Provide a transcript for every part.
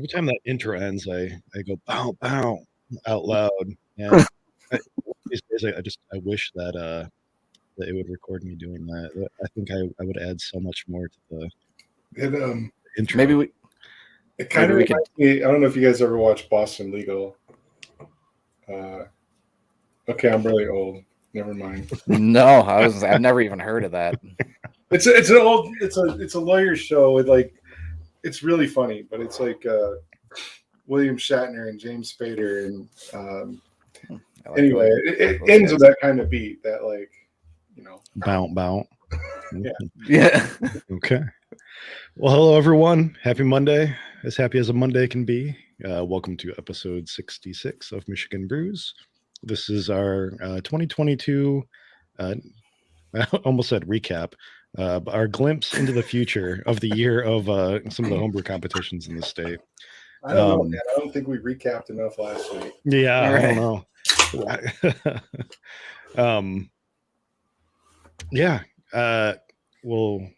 every time that intro ends, I go bow bow out loud, and these days I wish that it would record me doing that. I think I would add so much more to the intro. It kind of reminds me. I don't know if you guys ever watched Boston Legal. Okay, I'm really old. Never mind. No, I've never even heard of that. It's a lawyer show with it's really funny, but it's like William Shatner and James Spader and anyway, it ends with that kind of beat that bow. Yeah. Okay. Well, hello everyone. Happy Monday. As happy as a Monday can be. Welcome to episode 66 of Michigan Brews. This is our 2022. I almost said recap. Our glimpse into the future of the year of some of the homebrew competitions in the state. I don't know, man. I don't think we recapped enough last week. Yeah, right. I don't know. Yeah. Well,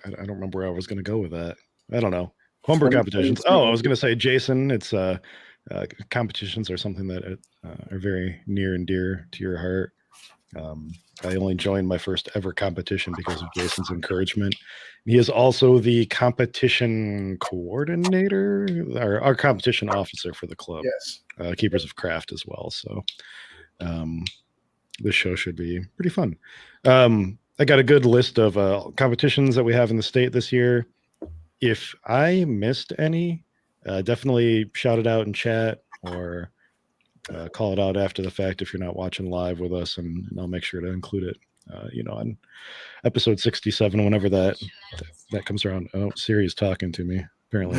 I don't remember where I was going to go with that. I don't know. Homebrew competitions. Oh, I was going to say, Jason, it's competitions are something that are very near and dear to your heart. I only joined my first ever competition because of Jason's encouragement. He is also the competition coordinator, our competition officer for the club. Yes. Keepers of Craft as well. So this show should be pretty fun. I got a good list of competitions that we have in the state this year. If I missed any, definitely shout it out in chat or call it out after the fact if you're not watching live with us, and I'll make sure to include it, on episode 67, whenever that comes around. Oh, Siri's talking to me. Apparently,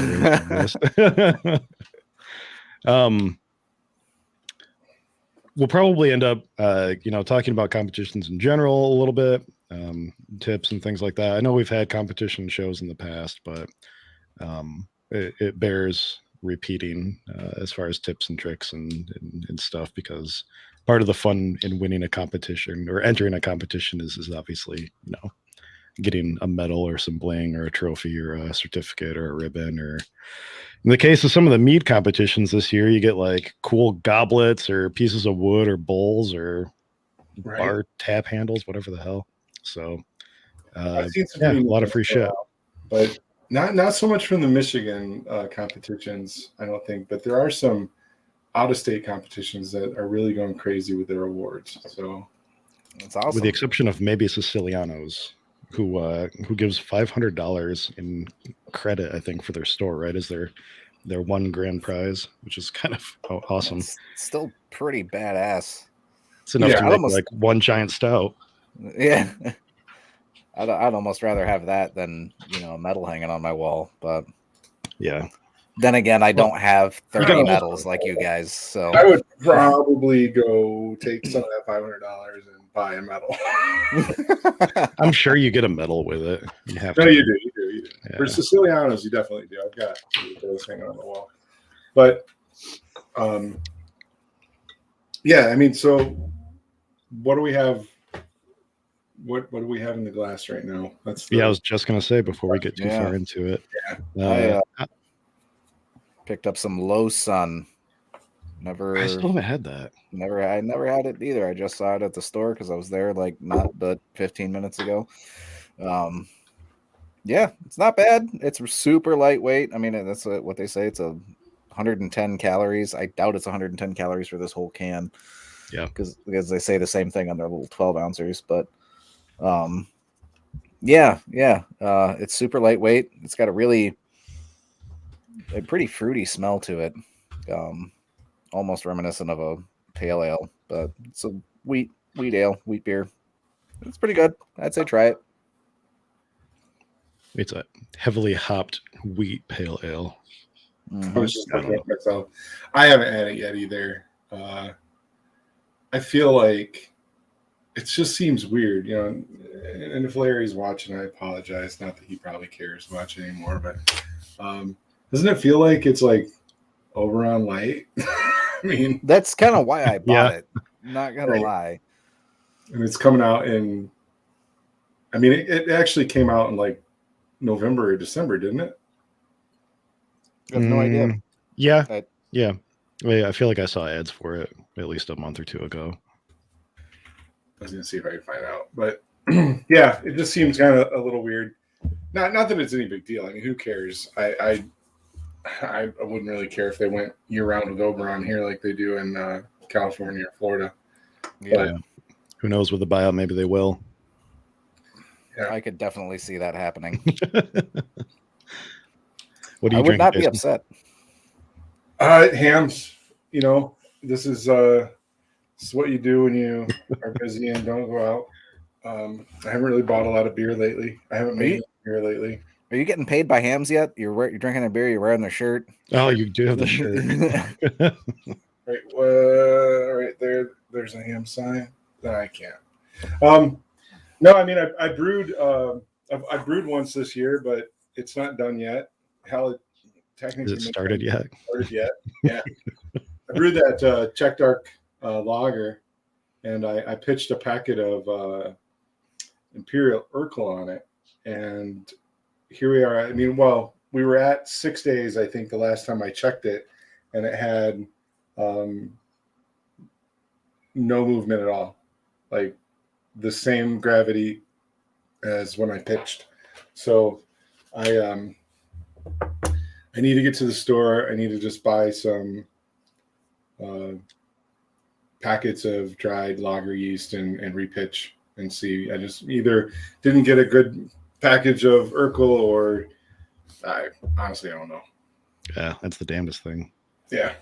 we'll probably end up, talking about competitions in general a little bit, tips and things like that. I know we've had competition shows in the past, but it bears repeating as far as tips and tricks and stuff, because part of the fun in winning a competition or entering a competition is obviously, getting a medal or some bling or a trophy or a certificate or a ribbon, or in the case of some of the mead competitions this year, you get like cool goblets or pieces of wood or bowls or bar tap handles, whatever the hell. So I've seen some a lot of free shit, but not so much from the Michigan competitions, I don't think, but there are some out-of-state competitions that are really going crazy with their awards. So that's awesome. With the exception of maybe Siciliano's, who gives $500 in credit, I think, for their store, right? Is their one grand prize, which is kind of awesome. It's still pretty badass. It's enough to make like one giant stout. Yeah. I'd almost rather have that than, a medal hanging on my wall. But yeah. Then again, I don't have 30 medals like you guys. So I would probably go take some of that $500 and buy a medal. I'm sure you get a medal with it. You do. Yeah. For Sicilianos, you definitely do. I've got those hanging on the wall. But so what do we have? What do we have in the glass right now? I was just gonna say before we get too far into it. Yeah. I picked up some Low Sun. I still haven't had that. I never had it either. I just saw it at the store because I was there not but 15 minutes ago. It's not bad. It's super lightweight. I mean, that's what they say. It's 110 calories. I doubt it's 110 calories for this whole can. Yeah, because they say the same thing on their little 12 ounces. But it's super lightweight. It's got a pretty fruity smell to it. Almost reminiscent of a pale ale, but it's a wheat beer. It's pretty good. I'd say try it. It's a heavily hopped wheat pale ale. Mm-hmm. I was just looking at myself. I haven't had it yet either. I feel like it just seems weird, and if Larry's watching, I apologize. Not that he probably cares much anymore, but doesn't it feel like it's like over on light? I mean, that's kind of why I bought it. Not gonna lie. And it's coming out in. I mean, it actually came out in like November or December, didn't it? I have no idea. Yeah, I- yeah. I feel like I saw ads for it at least a month or two ago. I was gonna see if I could find out, but yeah, it just seems kind of a little weird. Not that it's any big deal. I mean, who cares? I wouldn't really care if they went year round with Oberon here like they do in California or Florida. Yeah, Who knows with the buyout? Maybe they will. Yeah. I could definitely see that happening. What do I you would drink? not be upset. Hams. You know, this is what you do when you are busy and don't go out. I haven't really bought a lot of beer lately. I haven't made any beer lately. Are you getting paid by Hams yet? You're drinking a beer. You're wearing their shirt. Oh, you do have the shirt. Right there. There's a ham sign. No, I can't. No, I mean I brewed. I brewed once this year, but it's not done yet. Hell, it technically Is it started yet? Started yet? Yeah. I brewed that Czech Dark lager, and I pitched a packet of Imperial Urkel on it, and here we are. I mean, well, we were at 6 days, I think, the last time I checked it, and it had no movement at all, like the same gravity as when I pitched. So I need to get to the store. I need to just buy some packets of dried lager yeast and repitch and see. I just either didn't get a good package of Urkel, or I honestly don't know. Yeah, that's the damnedest thing. Yeah,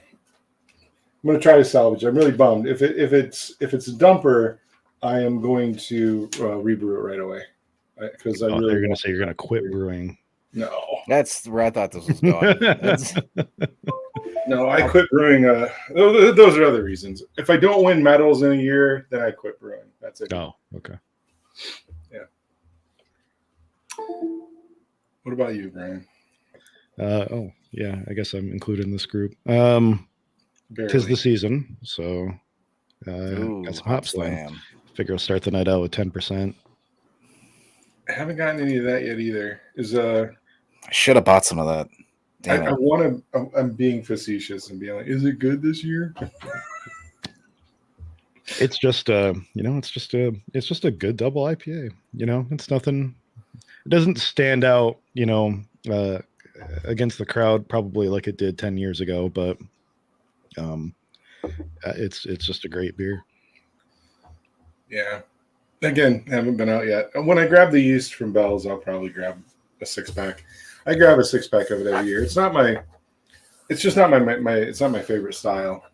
I'm gonna try to salvage. I'm really bummed. If it's a dumper, I am going to rebrew it right away because I really. You're gonna say you're gonna quit brewing. No, That's where I thought this was going. no, I quit brewing. Those are other reasons. If I don't win medals in a year, then I quit brewing. That's it. Oh, okay. Yeah. What about you, Brian? Oh, yeah. I guess I'm included in this group. Barely. 'Tis the season, so Ooh, got some hop slam. slam. Figure I'll start the night out with 10%. I haven't gotten any of that yet either. I should have bought some of that. Damn I it. want to. I'm being facetious and being like, "Is it good this year?" It's just it's just a good double IPA. It's nothing. It doesn't stand out, against the crowd probably like it did 10 years ago, but it's just a great beer. Yeah. Again, haven't been out yet. And when I grab the yeast from Belle's, I'll probably grab a 6-pack. I grab a 6-pack of it every year. It's not my. It's just not my. It's not my favorite style.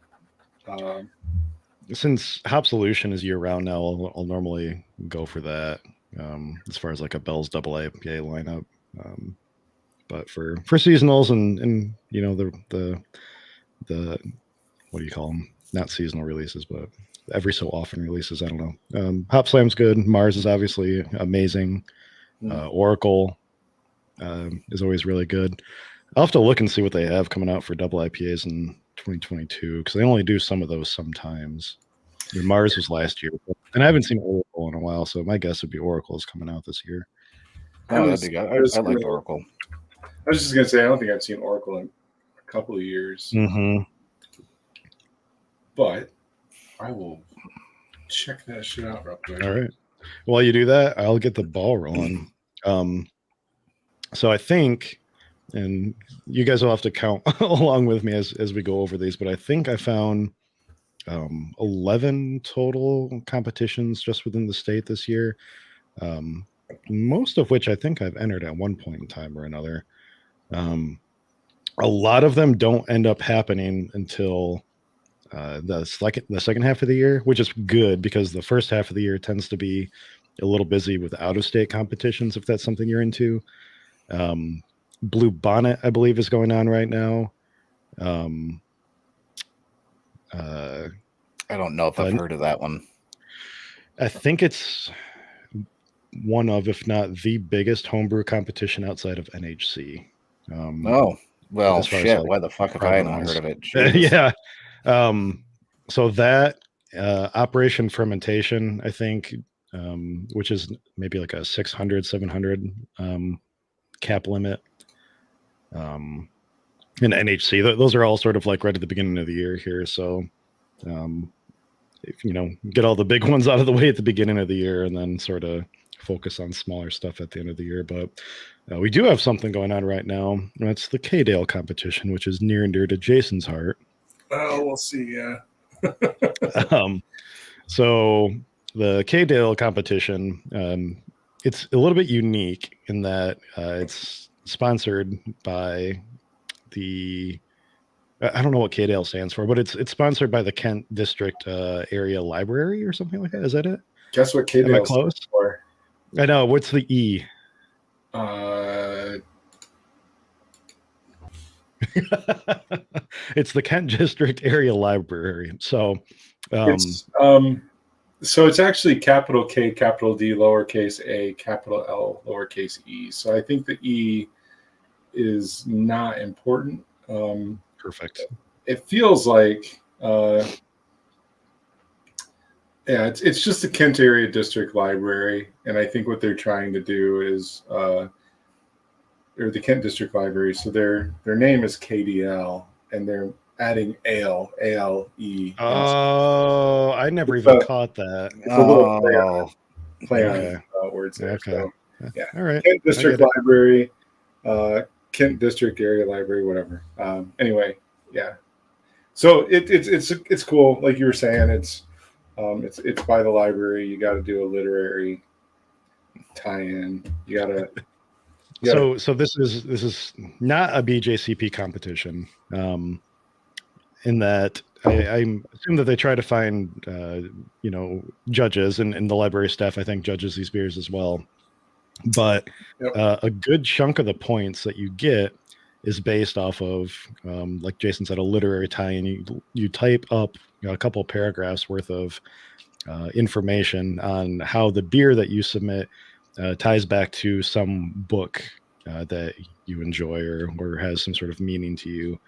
Since Hop Solution is year round now, I'll normally go for that. As far as like a Bell's double IPA lineup, but for seasonals and the what do you call them? Not seasonal releases, but every so often releases. I don't know. Hop Slam's good. Mars is obviously amazing. Oracle is always really good. I'll have to look and see what they have coming out for double IPAs in 2022 because they only do some of those sometimes. Mars was last year, and I haven't seen Oracle in a while, so my guess would be Oracle is coming out this year. Oh, that'd be good. I like Oracle. I was just gonna say I don't think I've seen Oracle in a couple of years, but I will check that shit out real quick. All right. While you do that, I'll get the ball rolling. So I think, and you guys will have to count along with me as we go over these, but I think I found 11 total competitions just within the state this year, most of which I think I've entered at one point in time or another. A lot of them don't end up happening until the second half of the year, which is good because the first half of the year tends to be a little busy with out-of-state competitions, if that's something you're into. Blue Bonnet, I believe, is going on right now. I don't know if I've heard of that one. I think it's one of, if not the biggest homebrew competition outside of NHC. Oh, well, shit. Like, why the fuck have I not heard of it? Yeah. So that Operation Fermentation, I think, which is maybe like a 600, 700 cap limit. and NHC. Those are all sort of like right at the beginning of the year here. So, if, get all the big ones out of the way at the beginning of the year, and then sort of focus on smaller stuff at the end of the year. But we do have something going on right now. That's the Kdale competition, which is near and dear to Jason's heart. Well, we'll see. Yeah. So the Kdale competition, it's a little bit unique in that it's sponsored by the, I don't know what Kdale stands for, but it's sponsored by the Kent District Area Library or something like that. Is that it? Guess what Am I Kdale close? stands for? I know. What's the E? It's the Kent District Area Library. So it's actually capital K, capital D, lowercase a, capital L, lowercase e. So I think the E is not important. Perfect. It feels like, it's just the Kent Area District Library, and I think what they're trying to do is, or the Kent District Library. So their name is KDL, and they're adding ALE. Oh, I never even caught that. It's a little play on words there. Okay. So, yeah. All right. Kent District Library, Kent District Area Library, whatever. Anyway, yeah. So it's cool. Like you were saying, it's by the library. You got to do a literary tie-in. You got to. So this is not a BJCP competition. In that I assume that they try to find judges, and the library staff I think judges these beers as well. But a good chunk of the points that you get is based off of, like Jason said, a literary tie-in. You type up a couple paragraphs worth of information on how the beer that you submit ties back to some book that you enjoy or has some sort of meaning to you.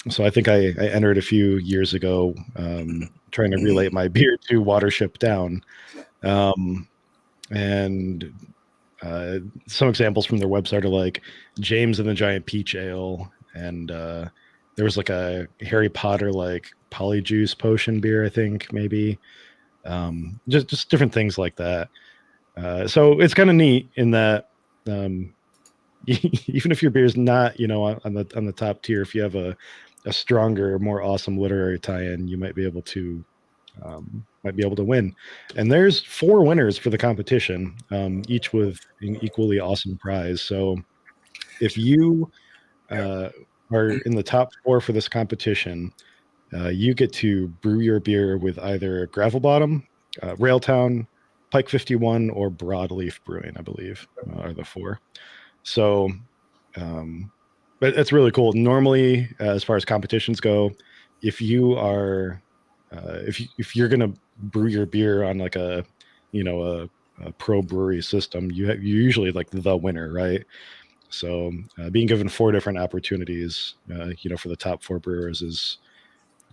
So I think I entered a few years ago trying to relate my beer to Watership Down. And some examples from their website are like James and the Giant Peach Ale. And there was like a Harry Potter like Polyjuice potion beer, I think, maybe. Just different things like that. So it's kind of neat in that even if your beer is not, on the top tier, if you have a stronger, more awesome literary tie-in, you might be able to win. And there's 4 winners for the competition, each with an equally awesome prize. So if you are in the top 4 for this competition, you get to brew your beer with either Gravel Bottom, Railtown, Pike 51, or Broadleaf Brewing, I believe, are the 4. So, but it's really cool. Normally, as far as competitions go, if you are, if you're gonna brew your beer on like a pro brewery system, you're usually like the winner, right? So, being given 4 different opportunities, for the top 4 brewers is,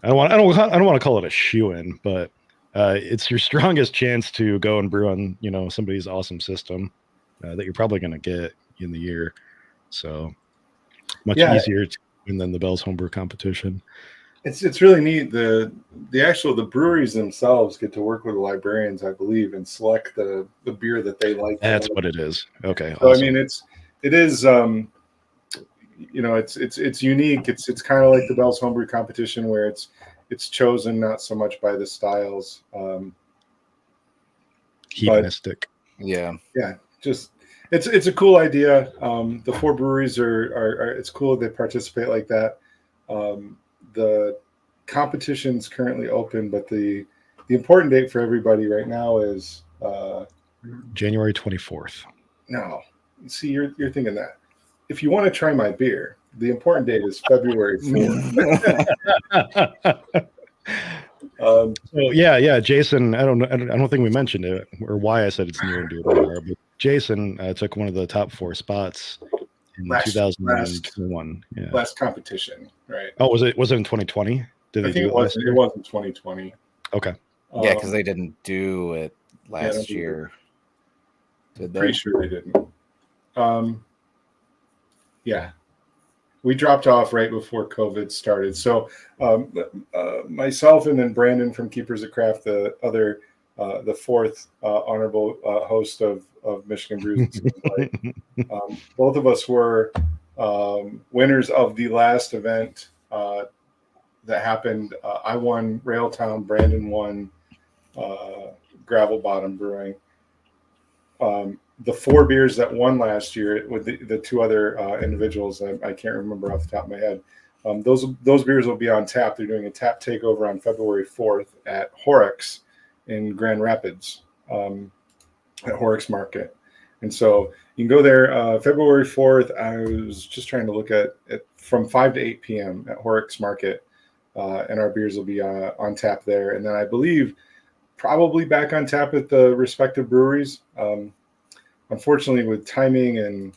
I don't want to call it a shoo-in, but it's your strongest chance to go and brew on somebody's awesome system that you're probably going to get in the year. So much easier to win than the Belle's Homebrew competition. It's really neat. The breweries themselves get to work with the librarians, I believe, and select the beer that they like. That's what it is. Okay. So awesome. I mean, it is it's unique. It's kind of like the Belle's Homebrew competition where it's chosen not so much by the styles. Hedonistic. Yeah. Just it's a cool idea. The 4 breweries are it's cool they participate like that. The competition's currently open, but the important date for everybody right now is January 24th. No, see, you're thinking that. If you want to try my beer, the important date is February 4th. Jason, I don't think we mentioned it or why I said it's near and dear to my heart, but Jason took one of the top 4 spots in 2021. Last competition, right? Oh, was it in 2020? Did I think it was. It was in 2020. Okay. Yeah, because they didn't do it last year. Did they? Pretty sure they didn't. Yeah. we dropped off right before COVID started. So myself and then Brandon from Keepers of Craft, the fourth honorable host of Michigan Brews, both of us were winners of the last event that happened. I won Railtown, Brandon won Gravel Bottom Brewing. The 4 beers that won last year with the 2 other individuals, I can't remember off the top of my head. Those beers will be on tap. They're doing a tap takeover on February 4th at Horrocks in Grand Rapids at Horrocks Market. And so you can go there February 4th. I was just trying to look at it from 5 to 8 p.m. at Horrocks Market, and our beers will be on tap there. And then I believe probably back on tap at the respective breweries. Unfortunately, with timing and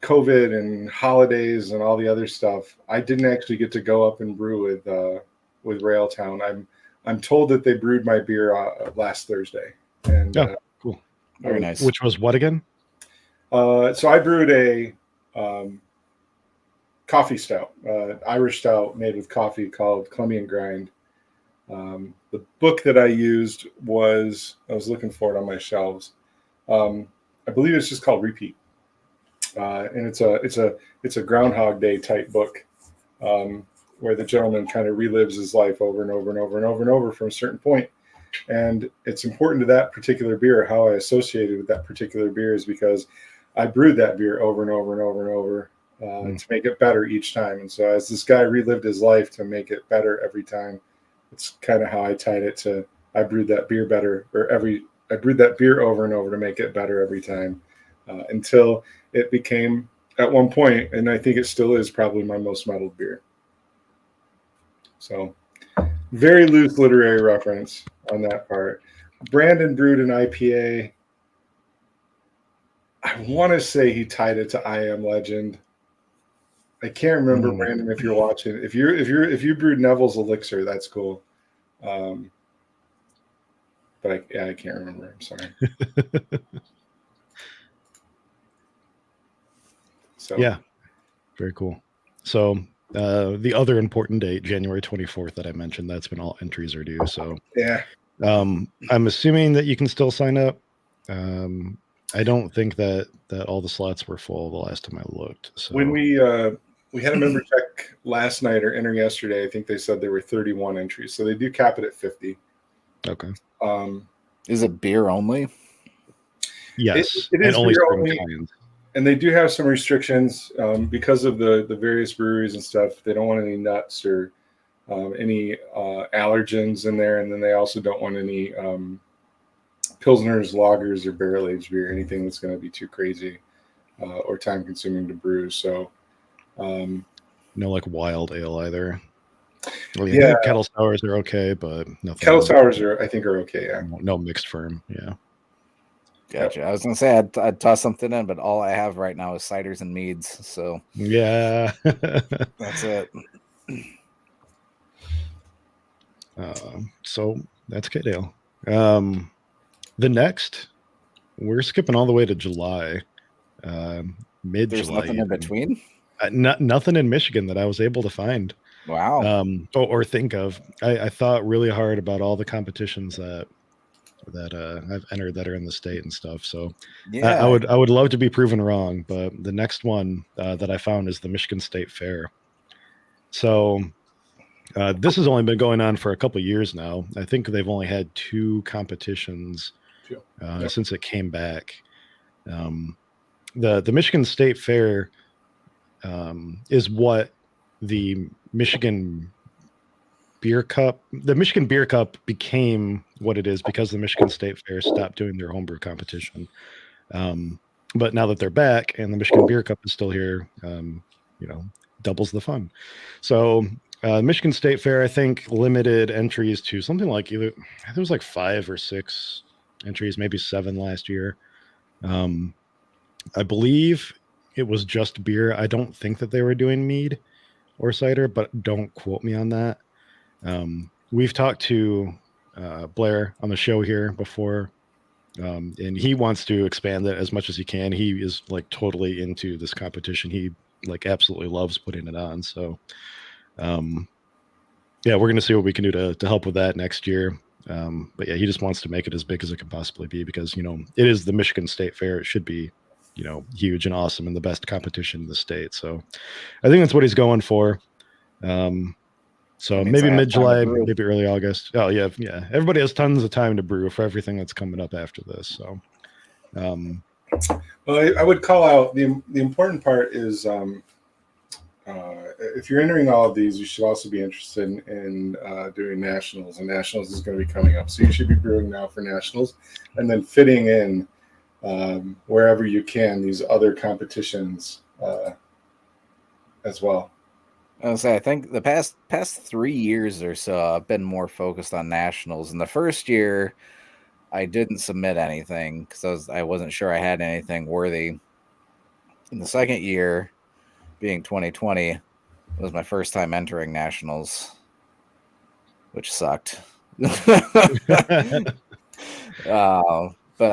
COVID and holidays and all the other stuff, I didn't actually get to go up and brew with Railtown. I'm told that they brewed my beer last Thursday. And cool. Very nice. Which was what again? So I brewed a coffee stout, Irish stout made with coffee called Colombian Grind. The book that I used I was looking for it on my shelves. I believe it's just called Repeat, and it's a Groundhog Day type book where the gentleman kind of relives his life over and over and over and over and over from a certain point. And it's important to that particular beer. How I associated with that particular beer is because I brewed that beer over and over and over and over to make it better each time. And so as this guy relived his life to make it better every time, it's kind of how I tied it to I brewed that beer better, I brewed that beer over and over to make it better every time until it became, at one point, and I think it still is, probably my most muddled beer. So very loose literary reference on that part. Brandon brewed an IPA. I want to say he tied it to I Am Legend. I can't remember, Brandon, if you're watching. If you brewed Neville's Elixir, that's cool. But I can't remember. I'm sorry. So yeah, very cool. So the other important date, January 24th, that I mentioned, that's when all entries are due. So yeah, I'm assuming that you can still sign up. I don't think that all the slots were full the last time I looked. So when we had a member check last night or enter yesterday, I think they said there were 31 entries. So they do cap it at 50. Okay. Is it beer only? Yes, it is only beer certain only. kinds. And they do have some restrictions because of the various breweries and stuff. They don't want any nuts or any allergens in there. And then they also don't want any Pilsners, lagers, or barrel-aged beer, anything that's going to be too crazy or time-consuming to brew. So no like wild ale either. I mean, yeah, kettle sours are okay, but nothing. Kettle sours I think are okay. Yeah, no mixed firm. Yeah. Gotcha. I was gonna say I'd toss something in, but all I have right now is ciders and meads. So yeah, that's it. So that's Kdale. The next, we're skipping all the way to July, mid-July. There's nothing in between. Nothing in Michigan that I was able to find. Wow. Or think of. I thought really hard about all the competitions that I've entered that are in the state and stuff. So Yeah, I would love to be proven wrong, but the next one that I found is the Michigan State Fair. So this has only been going on for a couple of years now. I think they've only had 2 competitions since it came back. The Michigan State Fair is what the Michigan Beer Cup became what it is because the Michigan State Fair stopped doing their homebrew competition. But now that they're back and the Michigan Beer Cup is still here, doubles the fun. So Michigan State Fair, I think, limited entries to something like there was like 5 or 6 entries, maybe 7 last year. I believe it was just beer. I don't think that they were doing mead or cider, but don't quote me on that. We've talked to Blair on the show here before, and he wants to expand it as much as he can. He is like totally into this competition. He like absolutely loves putting it on. So, yeah, we're gonna see what we can do to help with that next year. But yeah, he just wants to make it as big as it can possibly be because it is the Michigan State Fair. It should be huge and awesome and the best competition in the state. So I think that's what he's going for. So maybe mid-July, maybe early August. Oh yeah. Everybody has tons of time to brew for everything that's coming up after this. So, well, I would call out the important part is if you're entering all of these, you should also be interested in doing nationals, and nationals is going to be coming up. So you should be brewing now for nationals, and then fitting in wherever you can these other competitions as well. I think the past 3 years or so, I've been more focused on nationals. In the first year, I didn't submit anything because I wasn't sure I had anything worthy. In the second year, being 2020, it was my first time entering nationals, which sucked. But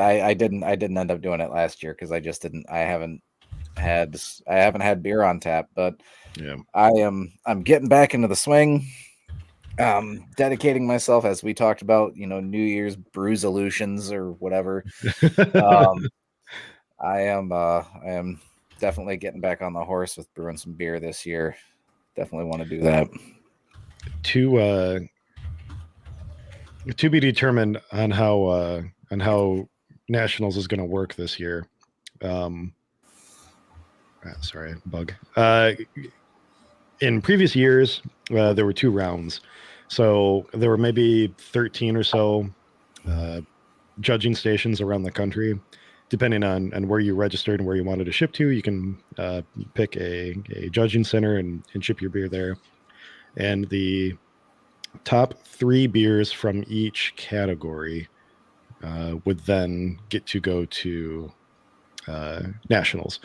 I didn't end up doing it last year because I haven't had beer on tap. But yeah, I'm getting back into the swing. Dedicating myself, as we talked about, New Year's brew solutions or whatever. I am definitely getting back on the horse with brewing some beer this year. Definitely want to do that. To be determined on how nationals is going to work this year. Sorry, bug. In previous years, there were 2 rounds. So there were maybe 13 or so judging stations around the country. Depending on where you registered and where you wanted to ship to, you can pick a judging center and ship your beer there. And the top 3 beers from each category would then get to go to nationals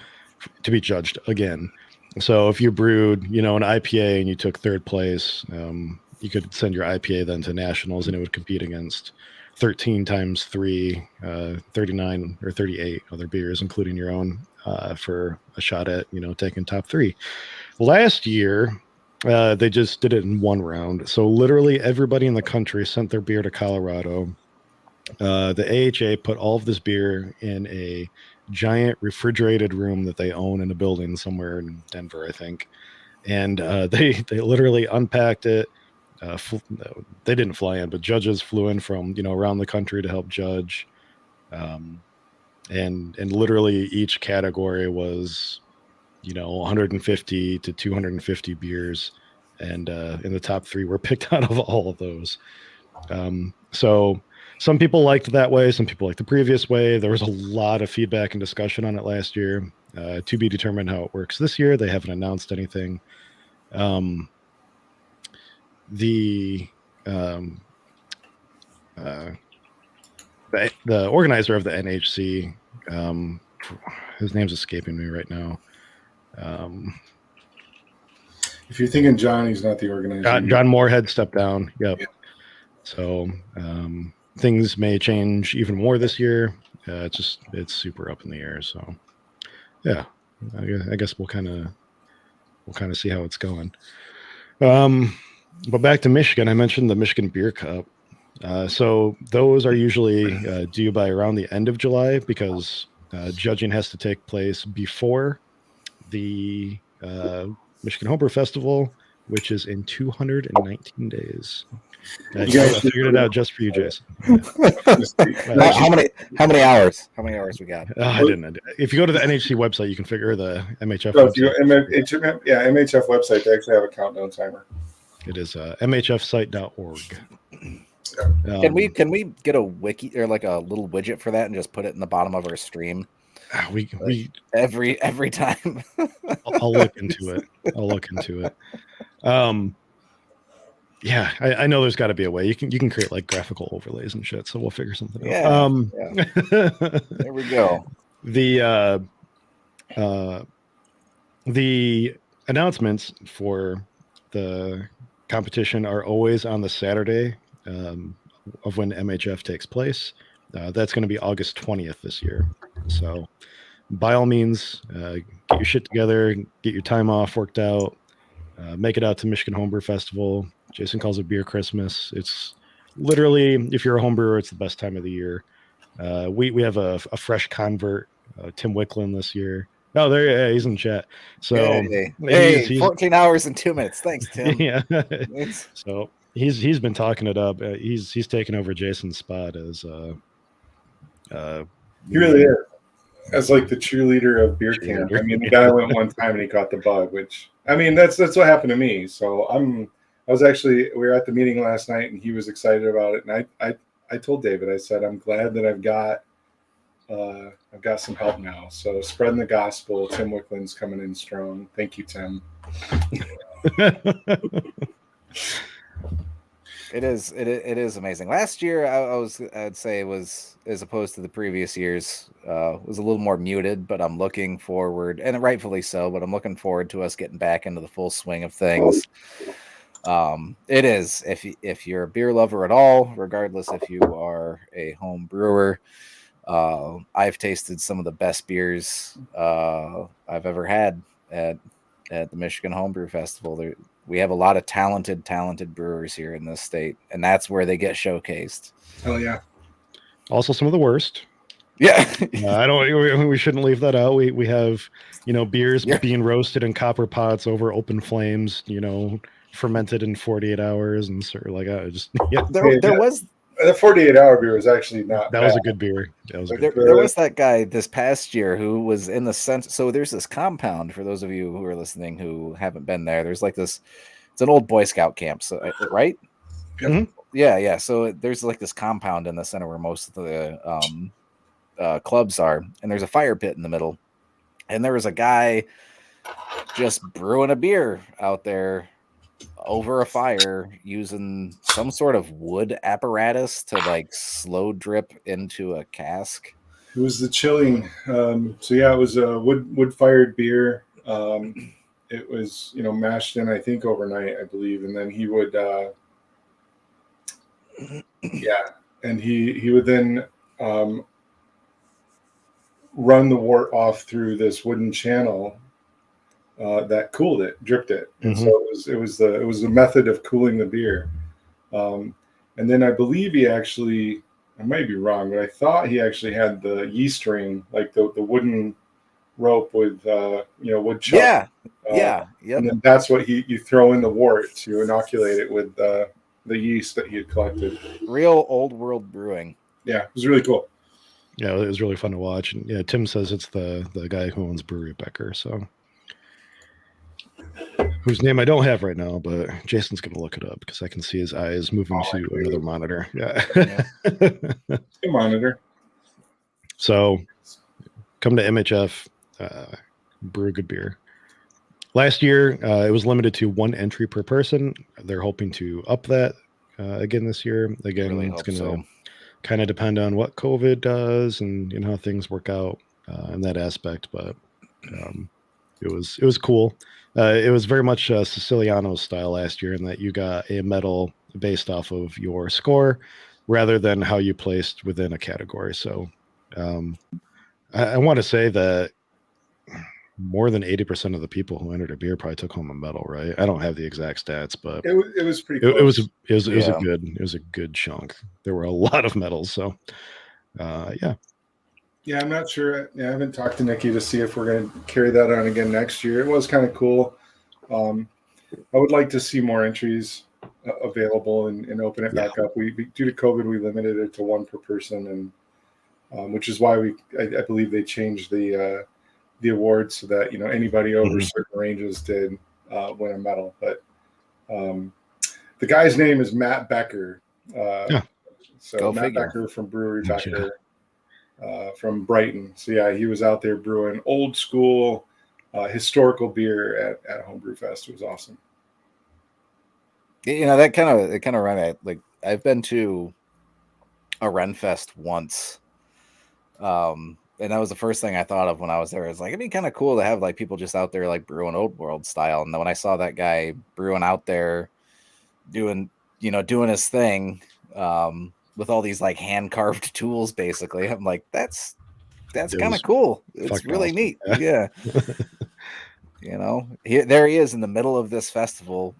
to be judged again. So if you brewed, an IPA and you took 3rd place, you could send your IPA then to nationals, and it would compete against 13 times 3, 39 or 38 other beers, including your own, for a shot at, taking top 3. Last year, they just did it in 1 round. So literally everybody in the country sent their beer to Colorado. The AHA put all of this beer in a giant refrigerated room that they own in a building somewhere in Denver, I think. And they literally unpacked it. They didn't fly in, but judges flew in from around the country to help judge. And literally each category was 150 to 250 beers, and in the top 3 were picked out of all of those. So some people liked it that way, some people liked the previous way. There was a lot of feedback and discussion on it last year. To be determined how it works this year. They haven't announced anything. The organizer of the NHC, his name's escaping me right now. If you're thinking John, he's not the organizer. John Moorhead stepped down. Yep. Yeah. So things may change even more this year. It's super up in the air. So yeah, I guess we'll kind of see how it's going. But back to Michigan, I mentioned the Michigan Beer Cup. So those are usually due by around the end of July because judging has to take place before the Michigan Homebrew Festival, which is in 219 days. I figured it out just for you, Jason. Yeah. How many hours? How many hours we got? I didn't. If you go to the NHC website, you can figure the MHF. So if you MHF website, they actually have a countdown timer. It is mhfsite.org. Can we get a wiki or like a little widget for that and just put it in the bottom of our stream? We every time. I'll look into it. Yeah, I know there's got to be a way. You can create like graphical overlays and shit. So we'll figure something out. Yeah. There we go. The announcements for the competition are always on the Saturday of when MHF takes place. That's going to be August 20th this year. So by all means, get your shit together, get your time off worked out, make it out to Michigan Homebrew Festival. Jason calls it Beer Christmas. It's literally, if you're a homebrewer, it's the best time of the year. We have a fresh convert, Tim Wicklund this year. Oh, there, yeah, he's in chat. So hey, 14 hours and 2 minutes. Thanks, Tim. Yeah. So he's been talking it up. He's taken over Jason's spot as he really is. As like the cheerleader of beer camp. I mean, the guy went one time and he caught the bug, which I mean that's what happened to me. So we were at the meeting last night and he was excited about it. And I told David, I said, I'm glad that I've got some help now. So spreading the gospel. Tim Wicklund's coming in strong. Thank you, Tim. It is amazing. Last year, I'd say it was, as opposed to the previous years, was a little more muted. But I'm looking forward, and rightfully so. But I'm looking forward to us getting back into the full swing of things. It is, if you're a beer lover at all, regardless if you are a home brewer. I've tasted some of the best beers I've ever had at the Michigan Homebrew Festival. We have a lot of talented brewers here in this state, and that's where they get showcased. Oh yeah. Also, some of the worst. Yeah. We shouldn't leave that out. We have, beers being roasted in copper pots over open flames, fermented in 48 hours and sort of like there was. The 48-hour beer was actually not. That was a good beer. There was that guy this past year who was in the center. So there's this compound, for those of you who are listening who haven't been there. There's like this. It's an old Boy Scout camp, so right? Mm-hmm. Yeah. So there's like this compound in the center where most of the clubs are, and there's a fire pit in the middle. And there was a guy just brewing a beer out there over a fire using some sort of wood apparatus to like slow drip into a cask. It was the chilling. It was a wood fired beer. It was mashed in, I think, overnight, I believe, and then he would and he would then run the wort off through this wooden channel that cooled it, dripped it, and so it was the method of cooling the beer. And then I believe he actually, I might be wrong, but I thought he actually had the yeast ring, like the wooden rope with wood chuck. Yep. And then that's what you throw in the wort to inoculate it with the yeast that he had collected. Real old world brewing. Yeah, it was really cool. Yeah, it was really fun to watch. And yeah, Tim says it's the guy who owns Brewery Becker, so whose name I don't have right now, but Jason's going to look it up because I can see his eyes moving to another monitor. Yeah. Hey, monitor. So come to MHF, brew good beer. Last year, it was limited to one entry per person. They're hoping to up that again this year. Again, really it's going to kind of depend on what COVID does and how things work out in that aspect. But it was cool. It was very much Siciliano style last year in that you got a medal based off of your score rather than how you placed within a category. So I want to say that more than 80% of the people who entered a beer probably took home a medal, right? I don't have the exact stats, but it was pretty close. It was a good chunk. There were a lot of medals. So Yeah, I'm not sure. I haven't talked to Nikki to see if we're going to carry that on again next year. It was kind of cool. I would like to see more entries available and open it back up. We due to COVID, we limited it to one per person, and which is why I believe they changed the awards so that anybody over certain ranges did win a medal. But the guy's name is Matt Becker. So Matt Becker from Brewery Becker. From Brighton. So yeah, he was out there brewing old school historical beer at Homebrew Fest. It was awesome. That kind of reminded me, like I've been to a Ren Fest once. And that was the first thing I thought of when I was there. It's like, it'd be kind of cool to have like people just out there like brewing old world style. And then when I saw that guy brewing out there doing his thing, with all these like hand carved tools, basically, I'm like, that's kind of cool. It's really neat. Yeah. There he is in the middle of this festival,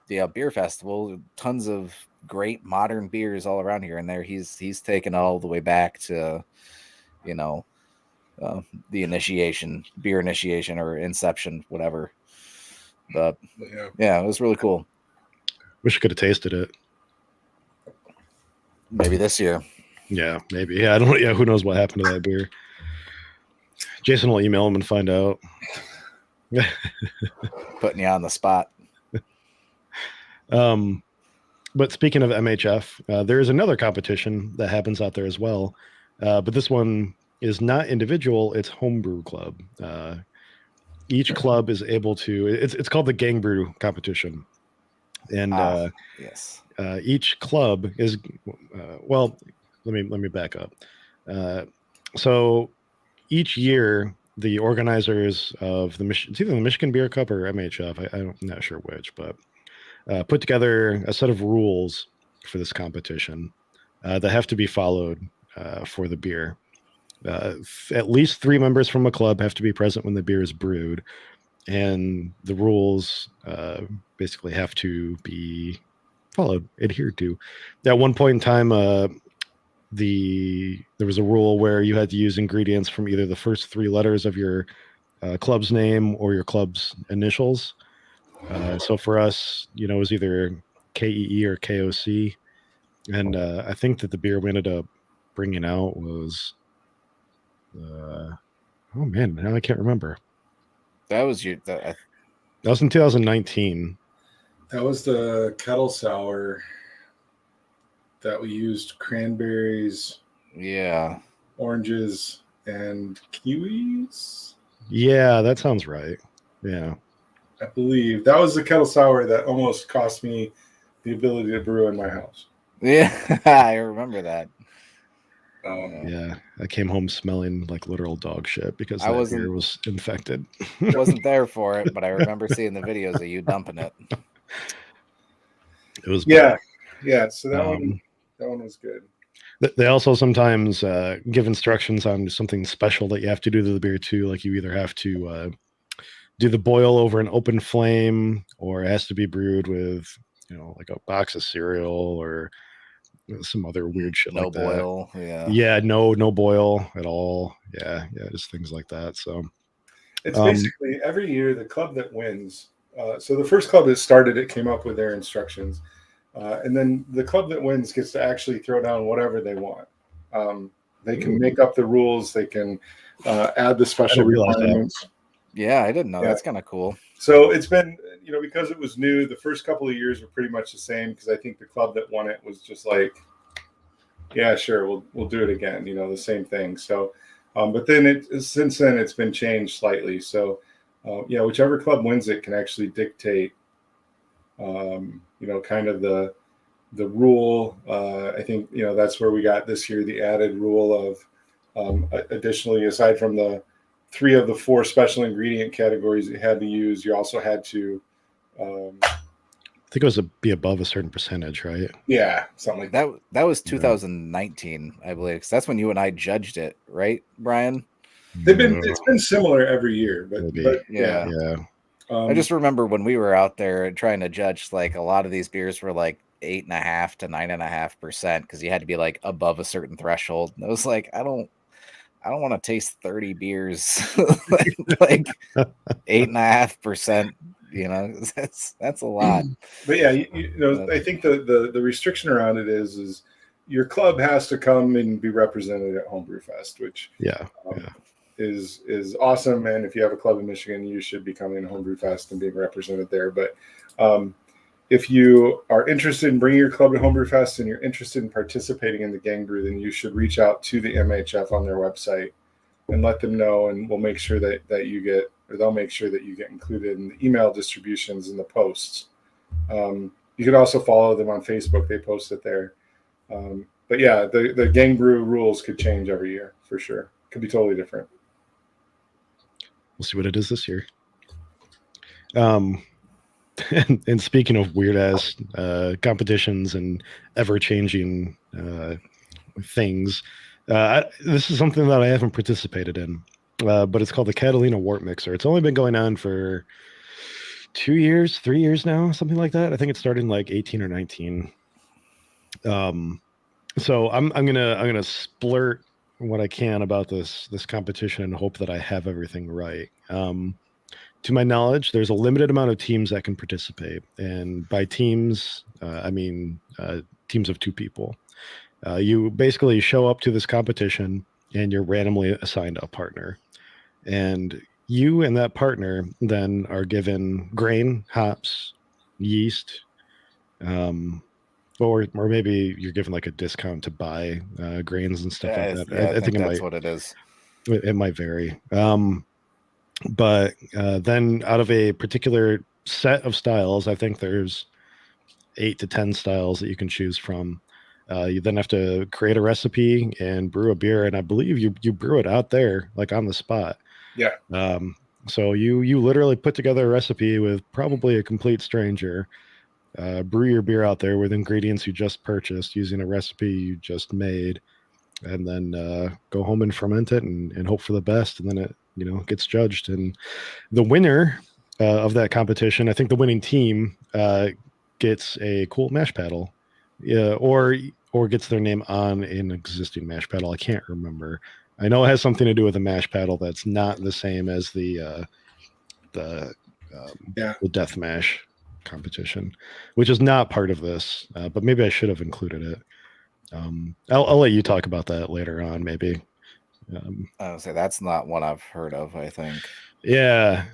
beer festival. Tons of great modern beers all around here, and there he's taken all the way back to, the beer initiation or inception, whatever. But yeah, it was really cool. Wish I could have tasted it. Maybe this year. Yeah, maybe. Yeah, I don't. Yeah, who knows what happened to that beer? Jason will email him and find out. Putting you on the spot. But speaking of MHF, there is another competition that happens out there as well. But this one is not individual; it's homebrew club. Each club is able to. It's called the Gang Brew competition, and yes, each club is. Well, let me back up. So each year, the organizers of it's either the Michigan Beer Cup or MHF. I'm not sure which, but put together a set of rules for this competition that have to be followed for the beer. At least 3 members from a club have to be present when the beer is brewed, and the rules basically have to be followed, adhered to. At one point in time, there was a rule where you had to use ingredients from either the first 3 letters of your club's name or your club's initials. So for us, it was either KEE or KOC, and I think that the beer we ended up bringing out was oh man, now I can't remember. That was that was in 2019. That was the Kettle Sour that we used cranberries, oranges, and kiwis. Yeah, that sounds right. Yeah, I believe that was the Kettle Sour that almost cost me the ability to brew in my house. Yeah, I remember that. Yeah, I came home smelling like literal dog shit because that beer was infected. Wasn't there for it, but I remember seeing the videos of you dumping it. It was bad. So that one was good. They also sometimes give instructions on something special that you have to do to the beer too. Like you either have to do the boil over an open flame, or it has to be brewed with like a box of cereal or some other weird shit like that. No boil, yeah. No boil at all. Yeah, just things like that. So it's basically every year the club that wins. So the first club that started it came up with their instructions, and then the club that wins gets to actually throw down whatever they want. They can make up the rules. They can add the special requirements. Yeah, I didn't know. That's kind of cool. So it's been, because it was new, the first couple of years were pretty much the same, because I think the club that won it was just like, yeah, sure, we'll do it again, the same thing. So, but then since then it's been changed slightly. So, whichever club wins it can actually dictate, kind of the rule. I think, that's where we got this year the added rule of additionally, aside from the 3 of the 4 special ingredient categories you had to use, you also had to I think it was be above a certain percentage, right? Yeah, something like that. That was 2019, I believe, because that's when you and I judged it, right, Brian? It's been similar every year, but yeah. I just remember when we were out there trying to judge, like a lot of these beers were like 8.5% to 9.5% because you had to be like above a certain threshold. And I was like, I don't want to taste 30 beers like 8.5%. That's a lot. But yeah, I think the restriction around it is your club has to come and be represented at Homebrew Fest, which is awesome. And if you have a club in Michigan, you should be coming to Homebrew Fest and being represented there. But if you are interested in bringing your club to Homebrew Fest and you're interested in participating in the Gang Brew, then you should reach out to the MHF on their website and let them know, and we'll make sure that you get, or they'll make sure that you get included in the email distributions and the posts. You can also follow them on Facebook. They post it there. But yeah, the Gang Brew rules could change every year for sure. Could be totally different. We'll see what it is this year. And speaking of weird ass competitions and ever changing things, this is something that I haven't participated in. but it's called the Catalina Wort Mixer. It's only been going on for 2 years, 3 years now, something like that. I think it started in like 18 or 19. So I'm gonna splurt what I can about this competition and hope that I have everything right. To my knowledge, there's a limited amount of teams that can participate, and by teams, I mean teams of 2 people. You basically show up to this competition, and you're randomly assigned a partner, and you and that partner then are given grain, hops, yeast, or maybe you're given like a discount to buy grains and stuff like that. Yeah, I think it that's might what it is. it might vary. But then out of a particular set of styles, I think there's 8 to 10 styles that you can choose from. You then have to create a recipe and brew a beer, and I believe you brew it out there, like on the spot. Yeah. So you literally put together a recipe with probably a complete stranger. Brew your beer out there with ingredients you just purchased using a recipe you just made, and then go home and ferment it and hope for the best. And then it gets judged, and the winner of that competition, I think the winning team gets a cool mash paddle, or gets their name on an existing mash paddle. I can't remember. I know it has something to do with a mash paddle that's not the same as the death mash competition, which is not part of this, but maybe I should have included it. I'll let you talk about that later on, maybe. I would say that's not one I've heard of, I think. Yeah.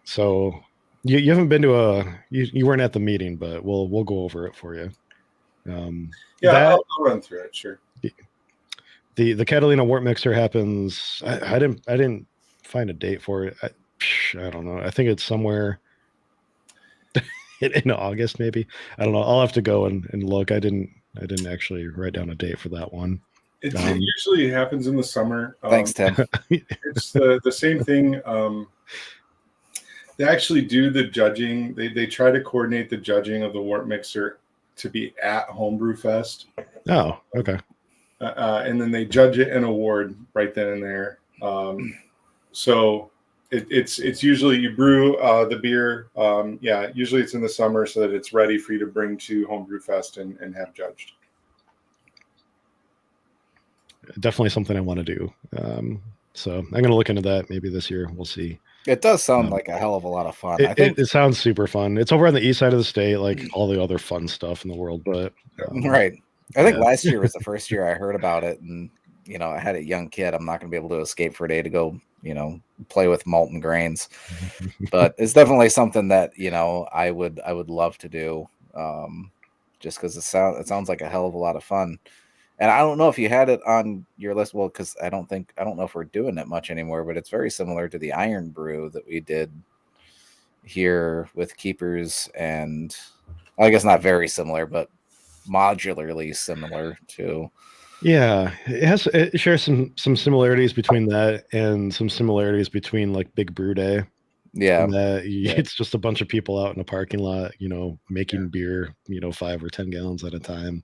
So you haven't been to you weren't at the meeting, but we'll go over it for you. I'll run through it. Sure. The Catalina Wort Mixer happens. I didn't find a date for it. I don't know. I think it's somewhere in August, maybe. I don't know. I'll have to go and look. I didn't actually write down a date for that one. It usually happens in the summer. Thanks, Tim. It's the same thing. They actually do the judging. They try to coordinate the judging of the Wort Mixer to be at Homebrew Fest. Oh, okay. And then they judge it and award right then and there. So it's usually you brew the beer. Usually it's in the summer so that it's ready for you to bring to Homebrew Fest and have judged. Definitely something I want to do. So I'm going to look into that maybe this year. We'll see. It does sound like a hell of a lot of fun. I think it sounds super fun. It's over on the east side of the state, like all the other fun stuff in the world. But right. I think last year was the first year I heard about it, and I had a young kid. I'm not going to be able to escape for a day to go, play with molten grains. But it's definitely something that I would love to do, just because it sounds like a hell of a lot of fun. And I don't know if you had it on your list. Well, because I don't know if we're doing it much anymore, but it's very similar to the Iron Brew that we did here with Keepers, and I guess not very similar, but modularly similar to. Yeah, it shares some similarities between that and some similarities between like Big Brew Day. Yeah, it's just a bunch of people out in a parking lot, making beer, 5 or 10 gallons at a time.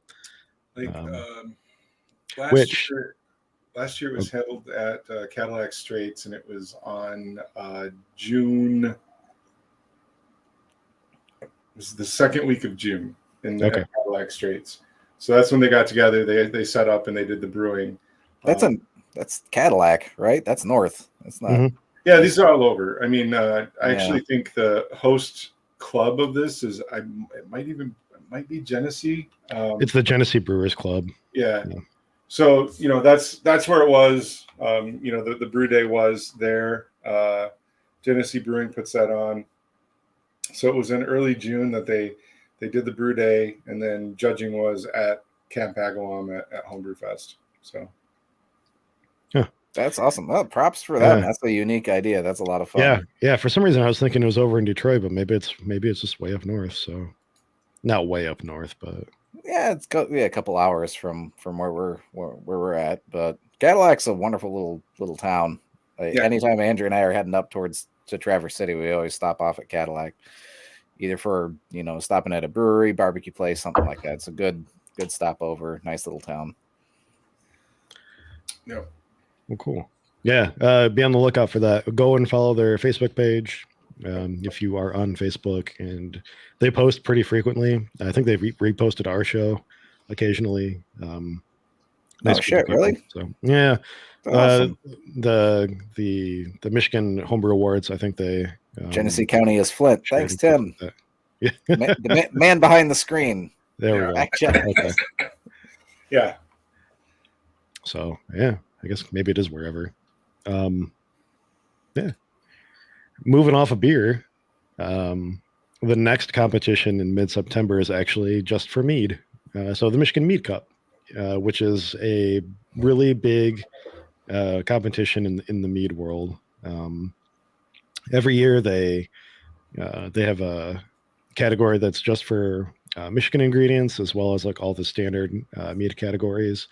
Last year it was held at Cadillac Straits, and it was on June. It was the second week of June in the Cadillac Straits. So that's when they got together. They set up and they did the brewing. That's Cadillac, right? That's north. That's not. Mm-hmm. Yeah, these are all over. I mean, I actually think the host club of this is it might be Genesee. It's the Genesee Brewers Club. Yeah. So that's where it was. The brew day was there. Genesee Brewing puts that on. So it was in early June that they did the brew day, and then judging was at Camp Agawam at Homebrew Fest. So. That's awesome. Well, props for that. That's a unique idea. That's a lot of fun. Yeah. For some reason, I was thinking it was over in Detroit, but maybe it's just way up north. So, not way up north, but it's a couple hours from where we're at. But Cadillac's a wonderful little town. Anytime Andrew and I are heading up to Traverse City, we always stop off at Cadillac, either for stopping at a brewery, barbecue place, something like that. It's a good stopover. Nice little town. Yeah. Well, cool. Yeah, be on the lookout for that. Go and follow their Facebook page if you are on Facebook, and they post pretty frequently. I think they've reposted our show occasionally. Nice Oh, group of shit, people. really? So yeah, Awesome. the Michigan Homebrew Awards. I think they Genesee County is Flint. shared Thanks, and stuff Tim. like that. The man behind the screen. There we go. Fact check. Okay. Yeah. So yeah, I guess maybe it is wherever. Yeah. Moving off of beer, the next competition in mid-September is actually just for mead. So the Michigan Mead Cup, which is a really big competition in the mead world. Every year they have a category that's just for Michigan ingredients, as well as like all the standard mead categories.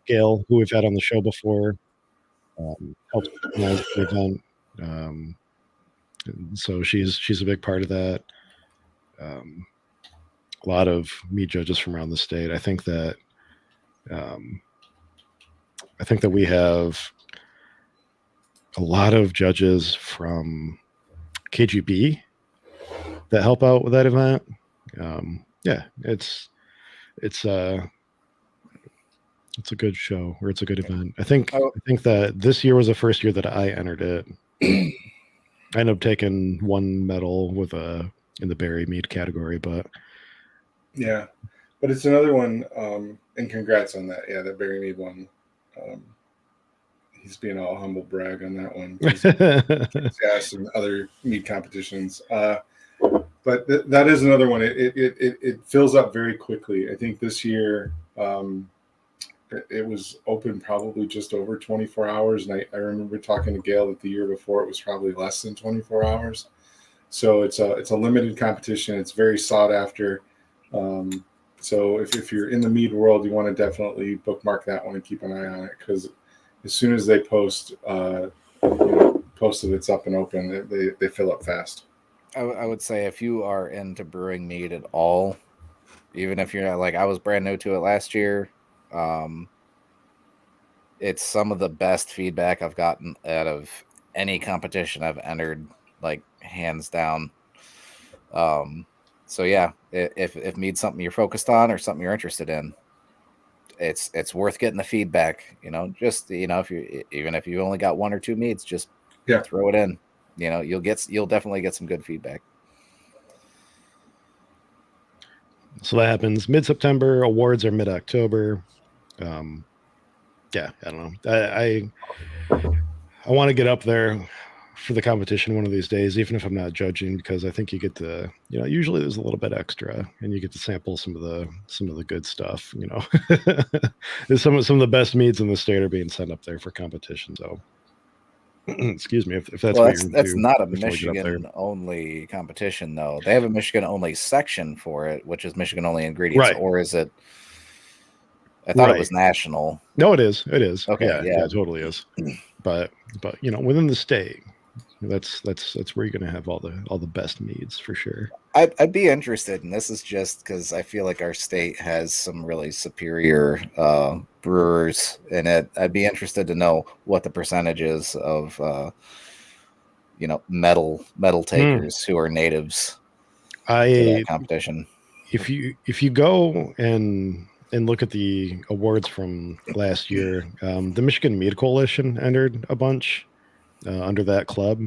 Gail, who we've had on the show before, helps organize the event. So she's a big part of that. A lot of mead judges from around the state. I think that we have a lot of judges from KGB that help out with that event. Yeah, it's a good show, or it's a good event. I think that this year was the first year that I entered it. I ended up taking one medal in the berry mead category, but yeah, but it's another one. And congrats on that. Yeah, that berry mead one. He's being all humble brag on that one. He's and other mead competitions. But that is another one. It fills up very quickly. I think this year it was open probably just over 24 hours. And I remember talking to Gail that the year before it was probably less than 24 hours. So it's a limited competition. It's very sought after. So if you're in the mead world, you want to definitely bookmark that one and keep an eye on it, because as soon as they post that it's up and open, they fill up fast. I would say if you are into brewing mead at all, even if you're not, like, I was brand new to it last year, it's some of the best feedback I've gotten out of any competition I've entered, like hands down. So yeah, if mead's something you're focused on or something you're interested in, it's worth getting the feedback. Just if you only got one or two meads, just throw it in. You'll definitely get some good feedback. So that happens mid-September. Awards are mid-October. Yeah, I don't know. I want to get up there for the competition one of these days, even if I'm not judging, because I think you get to, usually there's a little bit extra, and you get to sample some of the good stuff. There's some of the best meads in the state are being sent up there for competition. So, excuse me, if that's what you're into, that's not a Michigan only competition, though. They have a Michigan only section for it, which is Michigan only ingredients, right? Or is it? I thought it was national. No, it is. It is. Okay, yeah, it totally is. But within the state, that's where you're gonna have all the best meads for sure. I'd be interested, and this is just because I feel like our state has some really superior brewers in it. I'd be interested to know what the percentage is of medal takers who are natives to that competition. If you go and look at the awards from last year, the Michigan Mead Coalition entered a bunch under that club,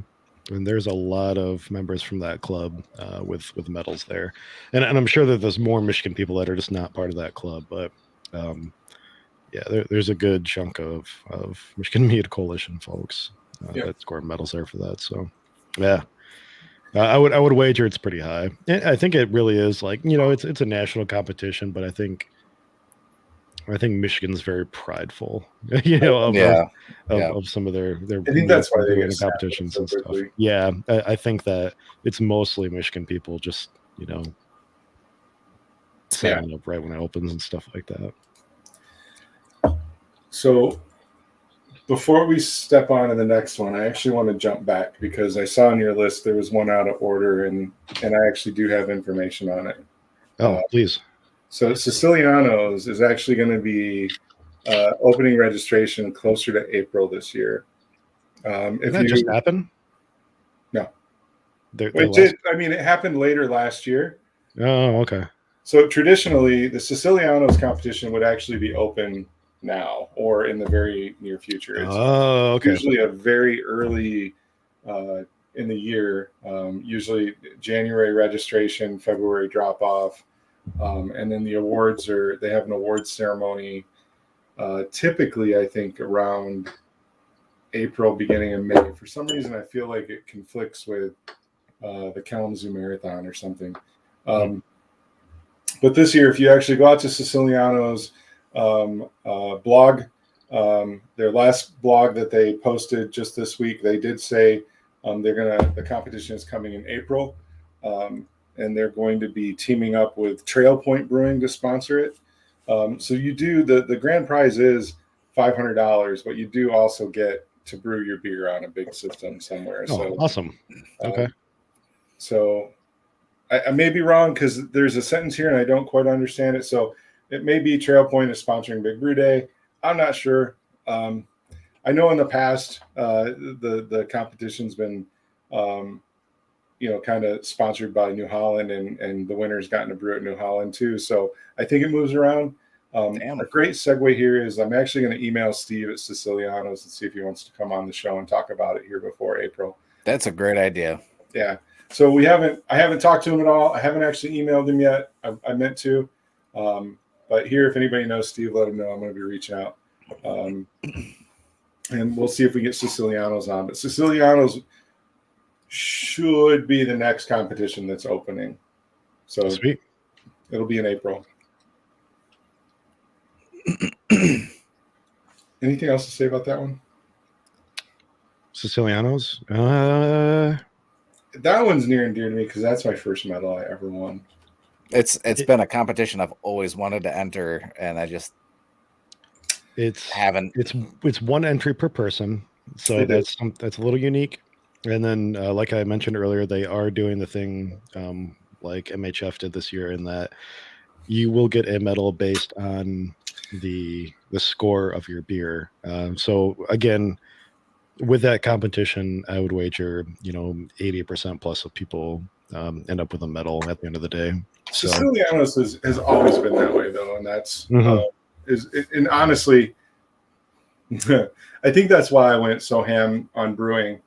and there's a lot of members from that club with medals there, and I'm sure that there's more Michigan people that are just not part of that club, but there's a good chunk of Michigan Mead Coalition folks that scored medals there for that. So I would wager it's pretty high. I think it really is, like, it's a national competition, but I think Michigan's very prideful, of some of their I think that's why they get competitions and stuff. Yeah, I think that it's mostly Michigan people just signing up right when it opens and stuff like that. So before we step on to the next one, I actually want to jump back, because I saw on your list there was one out of order, and I actually do have information on it. Oh, please. So Siciliano's is actually going to be opening registration closer to April this year. Did that just happen? No. It happened later last year. Oh, okay. So traditionally, the Siciliano's competition would actually be open now or in the very near future. It's usually a very early in the year, usually January registration, February drop off, and then the awards they have an awards ceremony. Typically, I think around April, beginning of May. For some reason, I feel like it conflicts with the Kalamazoo Marathon or something. But this year, if you actually go out to Siciliano's blog, their last blog that they posted just this week, they did say the competition is coming in April, and they're going to be teaming up with Trail Point Brewing to sponsor it. So you do the grand prize is $500, but you do also get to brew your beer on a big system somewhere. Oh, so awesome. Okay. So I may be wrong because there's a sentence here and I don't quite understand it. So it may be Trail Point is sponsoring Big Brew Day. I'm not sure. I know in the past the competition's been kind of sponsored by New Holland, and the winner's gotten to brew at New Holland too. So I think it moves around. A great segue here is I'm actually going to email Steve at Siciliano's and see if he wants to come on the show and talk about it here before April. That's a great idea. Yeah. So I haven't talked to him at all. I haven't actually emailed him yet. I meant to. But here, if anybody knows Steve, let him know. I'm going to be reaching out. And we'll see if we get Siciliano's on. But Siciliano's should be the next competition that's opening. So sweet. It'll be in April. Anything else to say about that one? Siciliano's? That one's near and dear to me because that's my first medal I ever won. It's been a competition I've always wanted to enter, and I just haven't. It's one entry per person, so that's a little unique. And then, like I mentioned earlier, they are doing the thing like MHF did this year, in that you will get a medal based on the score of your beer. So again, with that competition, I would wager 80% plus of people end up with a medal at the end of the day. So Siciliano's has always been that way, though, and that's and honestly, I think that's why I went so ham on brewing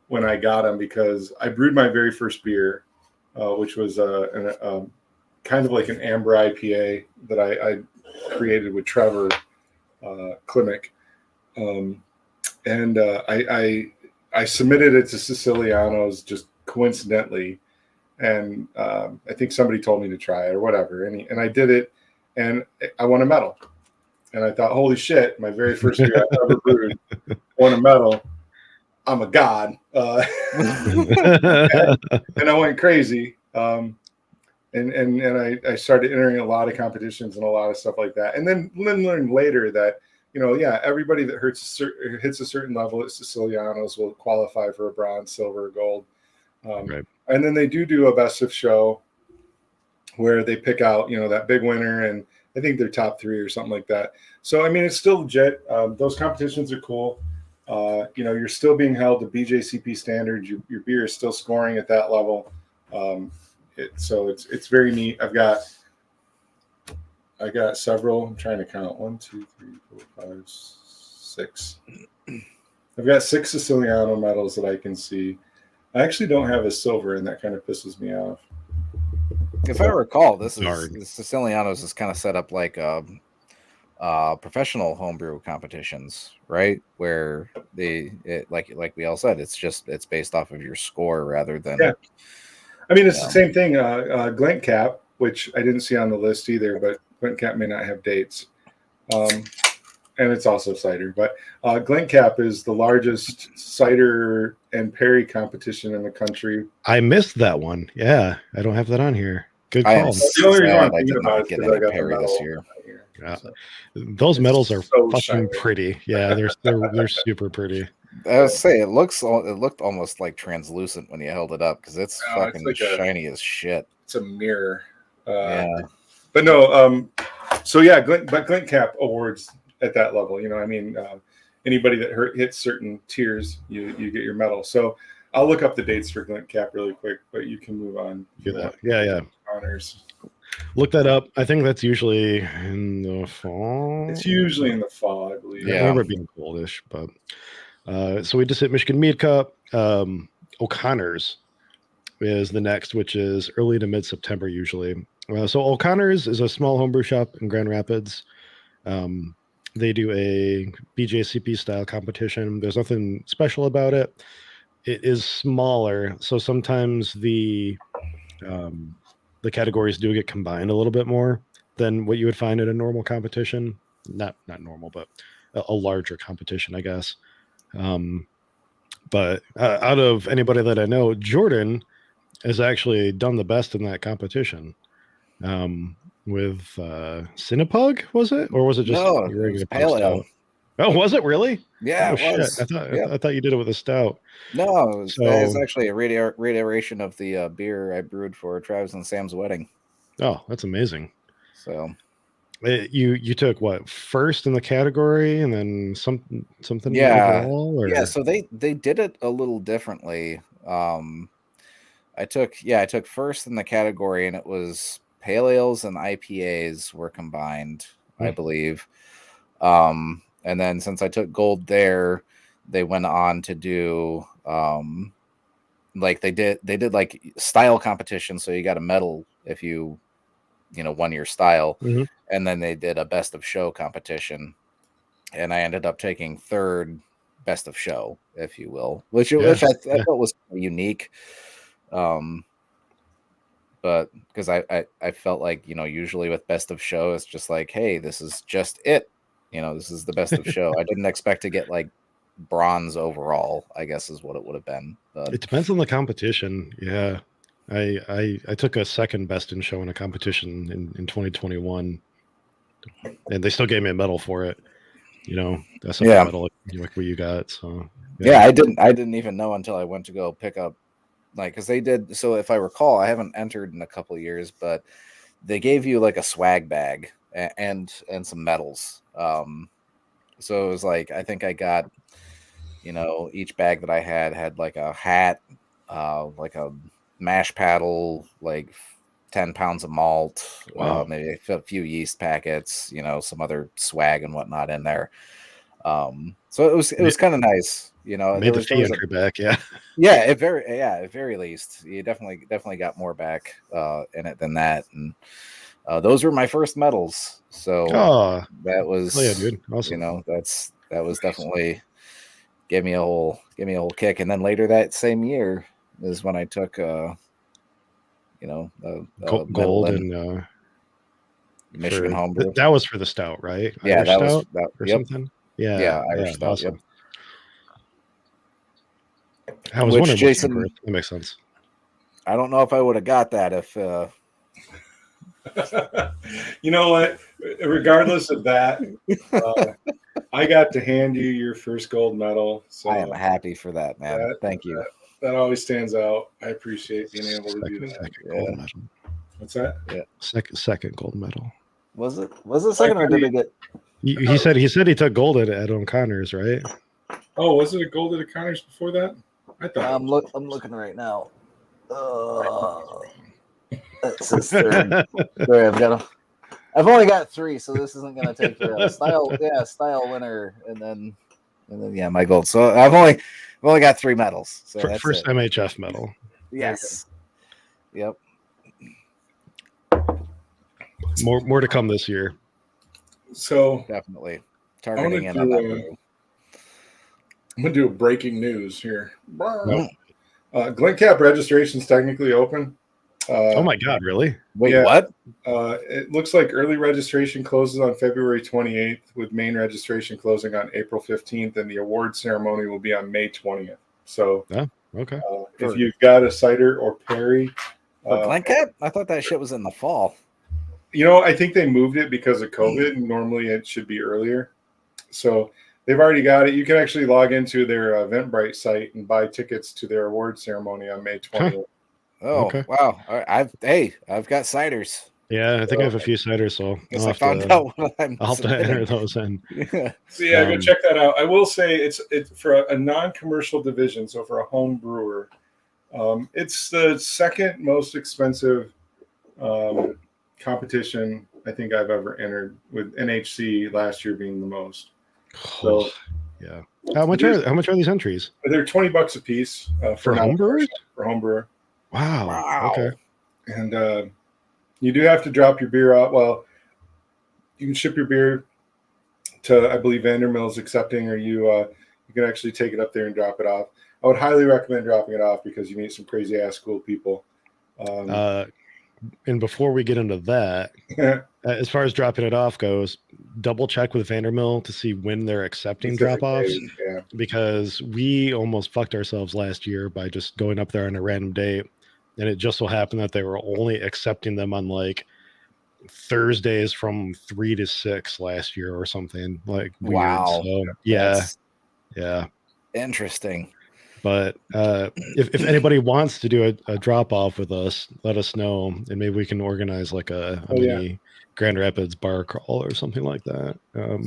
when I got them, because I brewed my very first beer, which was kind of like an amber IPA that I created with Trevor Klimek. And I submitted it to Siciliano's just coincidentally, and I think somebody told me to try it or whatever, and I did it, and I won a medal. And I thought, holy shit, my very first beer I ever brewed won a medal. I'm a god. And I went crazy. And I started entering a lot of competitions and a lot of stuff like that. And then learned later that, everybody that hits a certain level at Siciliano's will qualify for a bronze, silver, gold. Right. And then they do a best of show where they pick out, that big winner, and I think they're top 3 or something like that. So, I mean, it's still legit. Those competitions are cool. You're still being held to BJCP standards. Your beer is still scoring at that level. So it's very neat. I got several. I'm trying to count. 1, 2, 3, 4, 5, 6. I've got 6 Siciliano medals that I can see. I actually don't have a silver, and that kind of pisses me off. If I recall, Siciliano's is kind of set up like professional homebrew competitions, right? Where like we all said, it's based off of your score rather than. Yeah. I mean, it's the same thing. Glencap, which I didn't see on the list either, but Glencap may not have dates. And it's also cider, but Glencap is the largest cider and perry competition in the country. I missed that one. Yeah, I don't have that on here. Good call. The only reason I'm thinking about it is because I got perry this year. Yeah. So, those medals are so fucking shiny. Pretty. Yeah, they're super pretty. I would say it looked almost like translucent when you held it up, because it's fucking like shiny as shit. It's a mirror. Yeah. But no, So yeah, but Glencap awards at that level. You know, I mean, anybody that hits certain tiers, you get your medal. So I'll look up the dates for Glencap really quick, but you can move on. Do that. Yeah. Honors. Look that up. I think that's usually in the fall. It's usually in the fall, I believe. I remember it being coldish, but so we just hit Michigan Mead Cup. O'Connor's is the next, which is early to mid-September usually. So O'Connor's is a small homebrew shop in Grand Rapids. They do a BJCP style competition. There's nothing special about it. It is smaller, so sometimes the categories do get combined a little bit more than what you would find at a normal competition. Not normal, but a larger competition, I guess. But out of anybody that I know, Jordan has actually done the best in that competition. With Cinnapug, was it? Or was it just no, it was pale ale? Oh, was it really? Yeah, oh, shit. I thought you did it with a stout. No, it was actually a reiteration of the beer I brewed for Travis and Sam's wedding. Oh, that's amazing. So you took what, first in the category and then something overall? Or? Yeah, so they did it a little differently. I took first in the category, and it was pale ales and IPAs were combined, I believe. And then since I took gold there, they went on to do like they did like style competition, so you got a medal if you won your style. And then they did a best of show competition, and I ended up taking third best of show, if you will, which I thought was unique. But because I felt like, usually with best of show, it's just like, hey, this is just it. This is the best of show. I didn't expect to get like bronze overall, I guess is what it would have been. But it depends on the competition. Yeah. I took a second best in show in a competition in 2021, and they still gave me a medal for it. That's a medal like what you got. So yeah, I didn't even know until I went to go pick up, like, because they did. So if I recall, I haven't entered in a couple of years, but they gave you like a swag bag and some medals. So it was like, I think I got, each bag that I had like a hat, like a mash paddle, like 10 pounds of malt, maybe a few yeast packets, some other swag and whatnot in there. So it was kind of nice, Made the fee entry back, yeah. At very least, you definitely got more back in it than that, and those were my first medals. So that was, dude. Awesome. That was definitely gave me a whole kick. And then later that same year is when I took gold and Michigan Homebrew. That was for the stout, right? Yeah, Irish that stout was that or something. Yeah, Irish stout. Awesome. Yep. I was wondering, Jason, that makes sense. I don't know if I would have got that if. You know what? Regardless of that, I got to hand you your first gold medal. So I am happy for that, man. Thank you. That always stands out. I appreciate being able to do that. Gold medal. What's that? Yeah. Second gold medal. Was it second, or did it get? He said he took gold at O'Connor's, right? Oh, was it a gold at O'Connor's before that? I thought I'm looking right now. That's his third. Sorry, I've only got 3, so this isn't gonna take forever. Style winner, and then my gold. So I've only got 3 medals. So that's first MHF medal. Yes. Yep. More to come this year. So definitely targeting in on that. I'm gonna do a breaking news here. Glencap registration is technically open. Oh my God, really? Wait, what? It looks like early registration closes on February 28th, with main registration closing on April 15th, and the award ceremony will be on May 20th. So, okay. If you've got a cider or Perry, Glencap, I thought that shit was in the fall. I think they moved it because of COVID. Normally, it should be earlier. So they've already got it. You can actually log into their Eventbrite site and buy tickets to their award ceremony on May 20th. Oh, okay. Wow. I've got ciders. Yeah, I think I have a few ciders, so Guess I'll I have found to, out what I'm I'll have to enter submitting. those in. Yeah. So yeah, go Um, check that out. I will say it's for a non-commercial division, so for a home brewer, it's the second most expensive competition I think I've ever entered, with NHC last year being the most. So yeah. How much are these entries they're $20 a piece for home brewers? For home brewer. Wow. Okay. And you do have to drop your beer off. Well, you can ship your beer to, I believe, Vandermill's accepting, or you can actually take it up there and drop it off. I would highly recommend dropping it off because you meet some crazy ass cool people. And before we get into that, as far as dropping it off goes, double check with Vandermill to see when they're accepting drop-offs, because we almost fucked ourselves last year by just going up there on a random date, and it just so happened that they were only accepting them on like Thursdays from 3 to 6 last year or something like weird. Wow. So yeah, interesting. But if anybody wants to do a drop off with us, let us know, and maybe we can organize like a mini Grand Rapids bar crawl or something like that.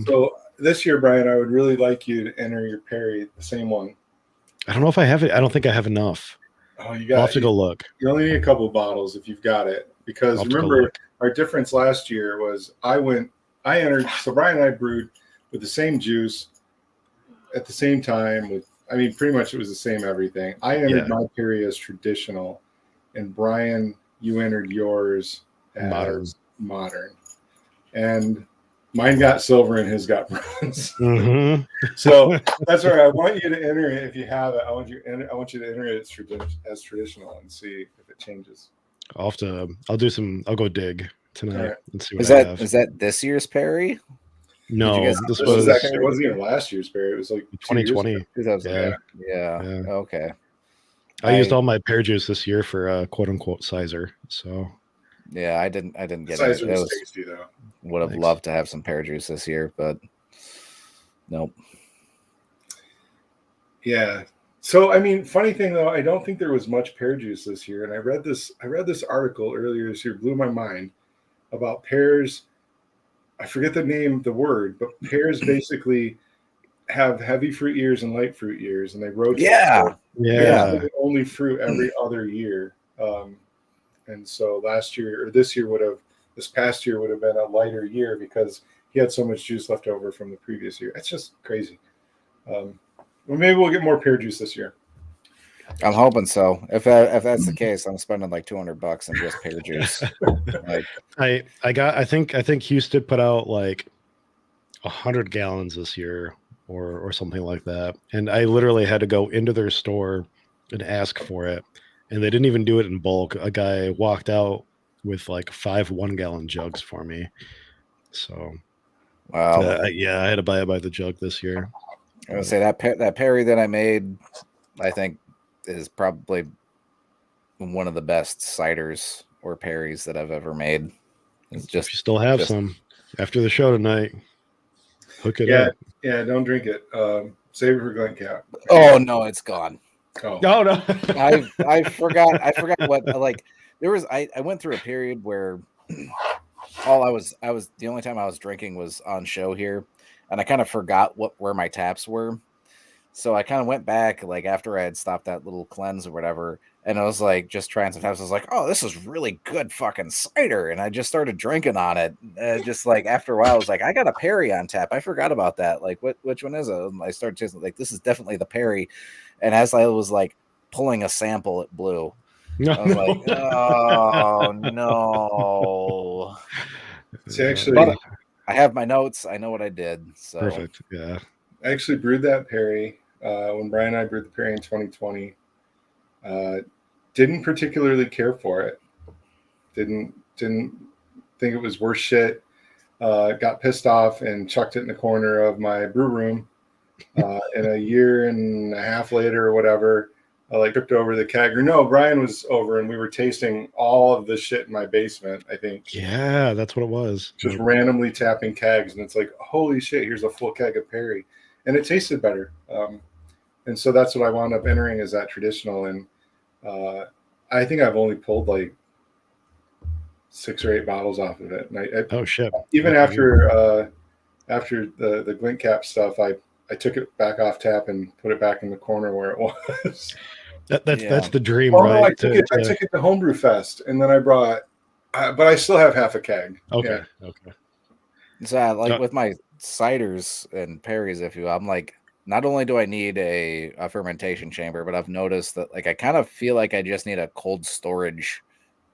So this year, Brian, I would really like you to enter your Perry, the same one. I don't know if I have it. I don't think I have enough. Oh, I'll have to go look. You only need a couple of bottles if you've got it, because remember our difference last year was I entered. So Brian and I brewed with the same juice at the same time. Pretty much it was the same everything. I entered my Perry as traditional, and Brian, you entered yours as modern. And mine got silver and his got bronze. Mm-hmm. So that's where I want you to enter it if you have it. I want you to enter it as traditional and see if it changes. I'll go dig tonight and see what I have. Is that this year's Perry? No, it wasn't even last year's Perry. It was like 2020. 2000. Yeah. Okay. I used all my pear juice this year for quote unquote Cider. So yeah, I didn't get it. It was tasty though. Would have loved to have some pear juice this year, but nope. Yeah. So funny thing though, I don't think there was much pear juice this year. And I read this article earlier this year, blew my mind, about pears. I forget the word, but pears basically have heavy fruit years and light fruit years, and they rotate. Yeah. Only fruit every other year. And so this past year would have been a lighter year because he had so much juice left over from the previous year. It's just crazy. Well, maybe we'll get more pear juice this year. I'm hoping so. If that's the case, I'm spending like $200 on just pear juice. I think Houston put out like 100 gallons this year or something like that, and I literally had to go into their store and ask for it, and they didn't even do it in bulk. A guy walked out with like 5 1-gallon jugs for me. So wow. I had to buy it by the jug this year. I would say that Perry that I made, I think, is probably one of the best ciders or Perrys that I've ever made. It's just, if you still have some after the show tonight, hook it up. Yeah, don't drink it. Save it for Glencap. Oh no, it's gone. Oh no. I forgot what, like, there was, I went through a period where I was the only time I was drinking was on show here, and I kind of forgot where my taps were. So I kind of went back, like, after I had stopped that little cleanse or whatever, and I was like, just trying some taps. I was like, oh, this is really good fucking cider. And I just started drinking on it. Just like after a while, I was like, I got a Perry on tap. I forgot about that. Like, which one is it? And I started tasting like, this is definitely the Perry. And as I was like pulling a sample, it blew. I was like, oh no. See, actually, but I have my notes. I know what I did. So perfect. Yeah. I actually brewed that Perry when Brian and I brewed the Perry in 2020. Didn't particularly care for it. Didn't think it was worth shit. Got pissed off and chucked it in the corner of my brew room. And a year and a half later or whatever, I looked over the keg. Or no, Brian was over and we were tasting all of the shit in my basement, I think. Yeah, that's what it was. Just randomly tapping kegs. And it's like, holy shit, here's a full keg of Perry. And it tasted better. And so that's what I wound up entering as that traditional. And I think I've only pulled like 6 or 8 bottles off of it. And I Oh shit! even That's after the Glencap stuff, I took it back off tap and put it back in the corner where it was. that's the dream, Oh right? no, I took it to Homebrew Fest, and then I brought, but I still have half a keg. Okay, Yeah. okay. So like with my ciders and Perry's, if you will, I'm like, not only do I need a fermentation chamber, but I've noticed that like I kind of feel like I just need a cold storage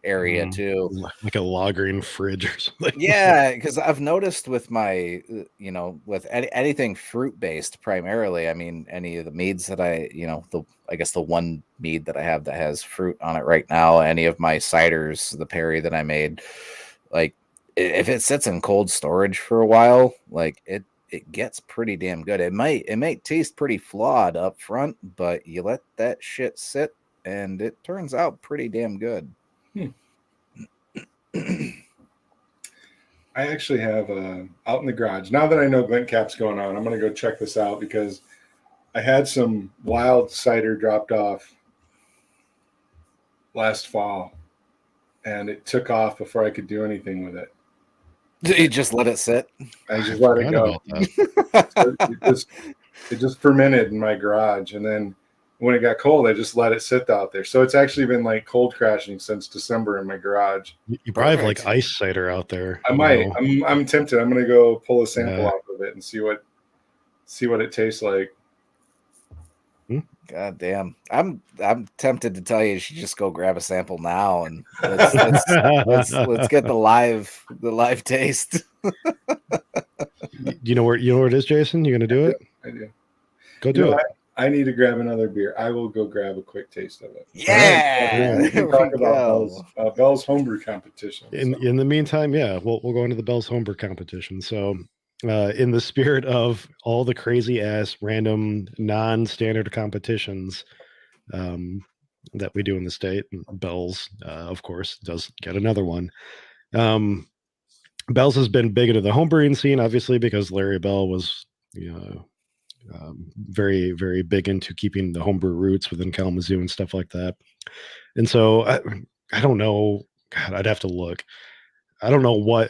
area too, like a lagering fridge or something. Yeah, because I've noticed with my with anything fruit based primarily, I mean any of the meads that I guess the one mead that I have that has fruit on it right now, any of my ciders, the Perry that I made, like if it sits in cold storage for a while, like it gets pretty damn good. It might taste pretty flawed up front, but you let that shit sit and it turns out pretty damn good. I actually have out in the garage. Now that I know Glencap's going on, I'm going to go check this out because I had some wild cider dropped off last fall, and it took off before I could do anything with it. You just let it sit? I just let it go. It just fermented in my garage, and then when it got cold, I just let it sit out there. So it's actually been like cold crashing since December in my garage. You probably have like ice cider out there. I might. I'm tempted. I'm going to go pull a sample off of it and see what it tastes like. God damn. I'm tempted to tell you should just go grab a sample now and let's get the live taste. You know where it is, Jason? You gonna do it? I do. Go do it. I need to grab another beer. I will go grab a quick taste of it. Yeah. We can talk about Belle's Homebrew Competition. In the meantime, yeah, we'll go into the Belle's Homebrew Competition. So in the spirit of all the crazy ass random non-standard competitions that we do in the state, Belle's of course does get another one. Belle's has been big into the homebrewing scene, obviously, because Larry Belle was very, very big into keeping the homebrew roots within Kalamazoo and stuff like that. And so I don't know. God, I'd have to look. I don't know what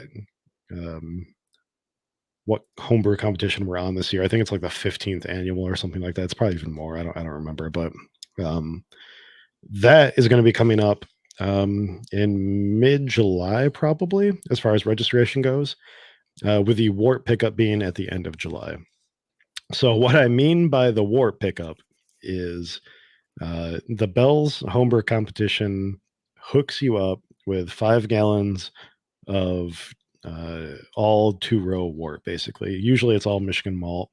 homebrew competition we're on this year. I think it's like the 15th annual or something like that. It's probably even more. I don't remember, but that is going to be coming up in mid-July, probably, as far as registration goes, with the wort pickup being at the end of July. So what I mean by the wort pickup is the Belle's Homebrew Competition hooks you up with 5 gallons of all 2-row wort, basically. Usually it's all Michigan malt.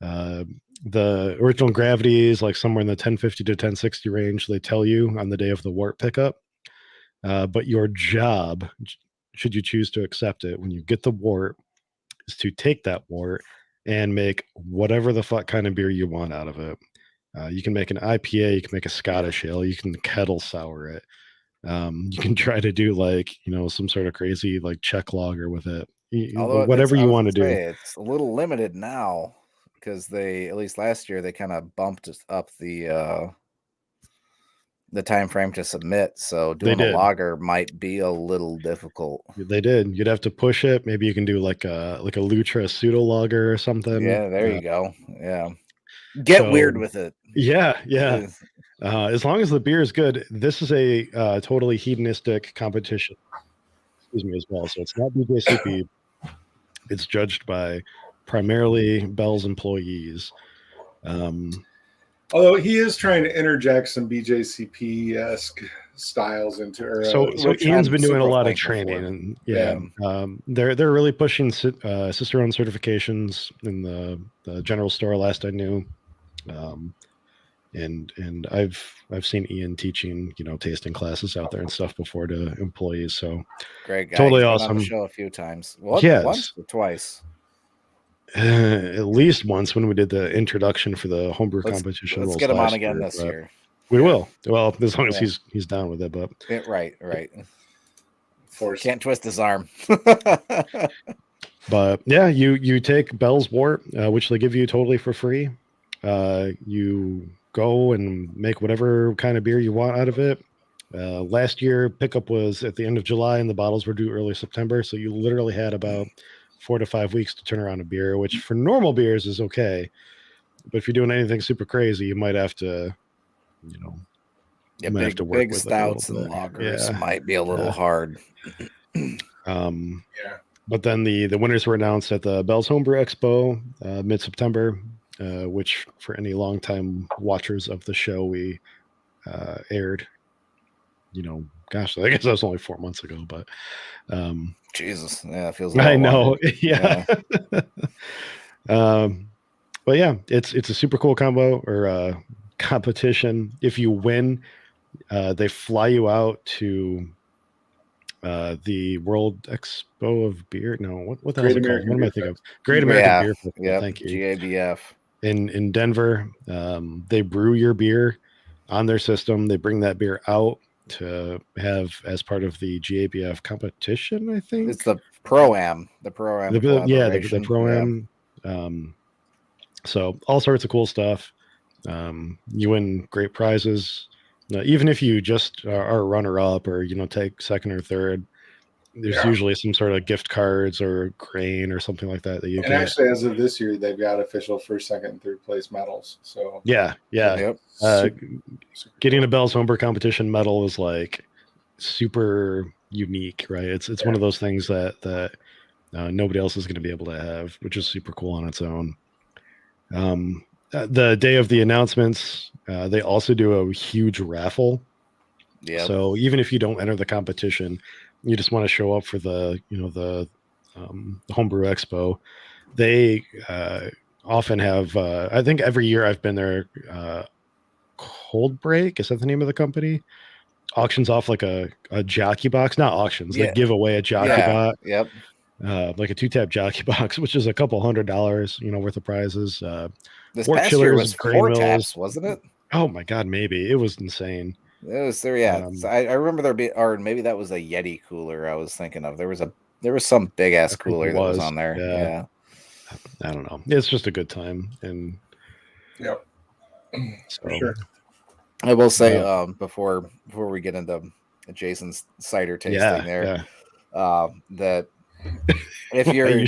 The original gravity is like somewhere in the 1050 to 1060 range, they tell you on the day of the wort pickup. But your job, should you choose to accept it, when you get the wort, is to take that wort and make whatever the fuck kind of beer you want out of it. You can make an IPA, you can make a Scottish ale, you can kettle sour it. You can try to do like, some sort of crazy like Czech lager with it. Whatever you want to do. It's a little limited now because at least last year, they kind of bumped up the time frame to submit. So doing a lager might be a little difficult. They did. You'd have to push it. Maybe you can do like a Lutra pseudo lager or something. Yeah, there you go. Yeah. Get weird with it. Yeah. As long as the beer is good, this is a totally hedonistic competition. Excuse me, as well. So it's not BJCP. It's judged by primarily Belle's employees. Although he is trying to interject some BJCP-esque styles into her. So Ian's been doing a lot of training, and they're really pushing sister-owned certifications in the general store. Last I knew, and I've seen Ian teaching tasting classes out there and stuff before to employees. So great guy. Totally He's awesome. Been on the show a few times. Yes. Once or twice. At least once when we did the introduction for the homebrew competition. Let's get him on again this year. We will. Well, as long as he's down with it. But right. Of course, can't twist his arm. But yeah, you take Belle's wort, which they give you totally for free. You go and make whatever kind of beer you want out of it. Last year, pickup was at the end of July, and the bottles were due early September. So you literally had about 4 to 5 weeks to turn around a beer, which for normal beers is okay. But if you're doing anything super crazy, you might have to, Yeah, might have to work big with it a little stouts and bit. lagers Yeah. might be a little hard. Yeah. But then the winners were announced at the Belle's Homebrew Expo mid-September, which for any longtime watchers of the show, we aired. Gosh, I guess that was only 4 months ago, but Jesus, yeah, it feels. A lot I know, longer. yeah. But yeah, it's a super cool combo or competition. If you win, they fly you out to the World Expo of Beer. No, what the hell is it called? What am I thinking of? Great American Beer Festival. Yeah, Thank you. GABF. In Denver, they brew your beer on their system. They bring that beer out to have as part of the GABF competition. I think It's the Pro-Am. The Pro-Am. the collaboration. Pro-Am. So all sorts of cool stuff. You win great prizes. Even if you just are a runner-up or take second or third, there's usually some sort of gift cards or grain or something like that you and get. Actually, as of this year, they've got official first, second, and third place medals. So yeah. Yep. Getting a Belle's Homebrew competition medal is like super unique, right? It's one of those things that nobody else is going to be able to have, which is super cool on its own. The day of the announcements, they also do a huge raffle. Yeah. So even if you don't enter the competition, you just want to show up for the Homebrew Expo. They often have. I think every year I've been there. Cold Break, is that the name of the company? Auctions off like a jockey box, not auctions. They give away a jockey box. Yep. Like a 2-tap jockey box, which is a couple $100, worth of prizes. This Wort past year chillers, was grain 4 mills. taps, wasn't it? Oh my God, maybe it was insane. It was there. Yeah, I remember there be, or maybe that was a Yeti cooler I was thinking of. There was some big ass cooler that was on there. Yeah. I don't know. It's just a good time, and yep, so, for sure. I will say before we get into Jason's cider tasting that if you're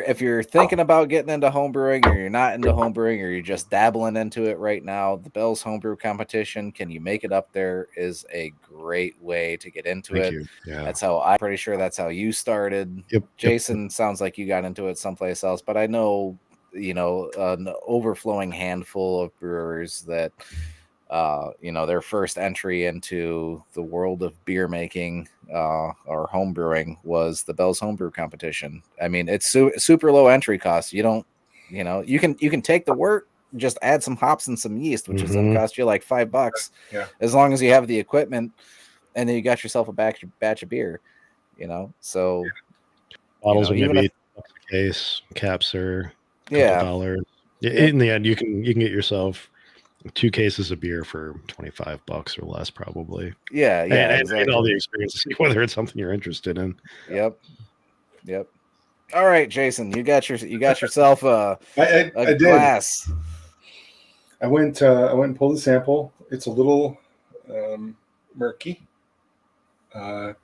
if you're thinking about getting into homebrewing, or you're not into homebrewing, or you're just dabbling into it right now, the Belle's Homebrew Competition, Can You Make It Up There, is a great way to get into it. Yeah. That's how I'm pretty sure that's how you started. Jason, sounds like you got into it someplace else, but I know an overflowing handful of brewers that their first entry into the world of beer making or home brewing was the Belle's Homebrew Competition. I mean, it's super low entry cost. You don't, you can take the work, just add some hops and some yeast, which is going to cost you like $5. Yeah. As long as you have the equipment, and then you got yourself a batch of beer. So bottles are maybe a case, caps are a couple dollars. In the end, you can get yourself 2 cases of beer for $25 or less, probably. Yeah, exactly. And all the experience, whether it's something you're interested in. Yep. All right, Jason, you got yourself a glass. I went and pulled a sample. It's a little murky. I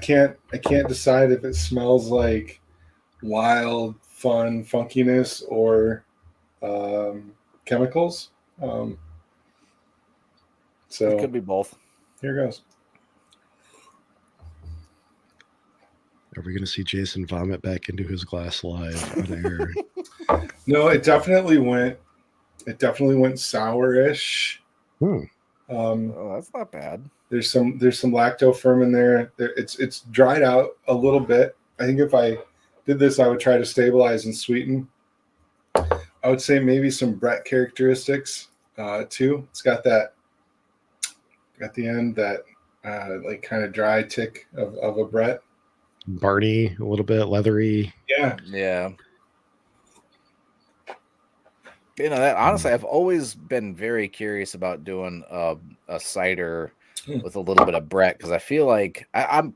can't decide if it smells like wild, fun funkiness or chemicals. So it could be both. Here goes. Are we going to see Jason vomit back into his glass live on air? No, it definitely went sourish. That's not bad. There's some lactofirm in there. It's dried out a little bit. I think if I did this, I would try to stabilize and sweeten. I would say maybe some Brett characteristics too. It's got that at the end that like kind of dry tick of a Brett. Barney, a little bit leathery. Yeah. That honestly, I've always been very curious about doing a cider with a little bit of Brett, because I feel like I'm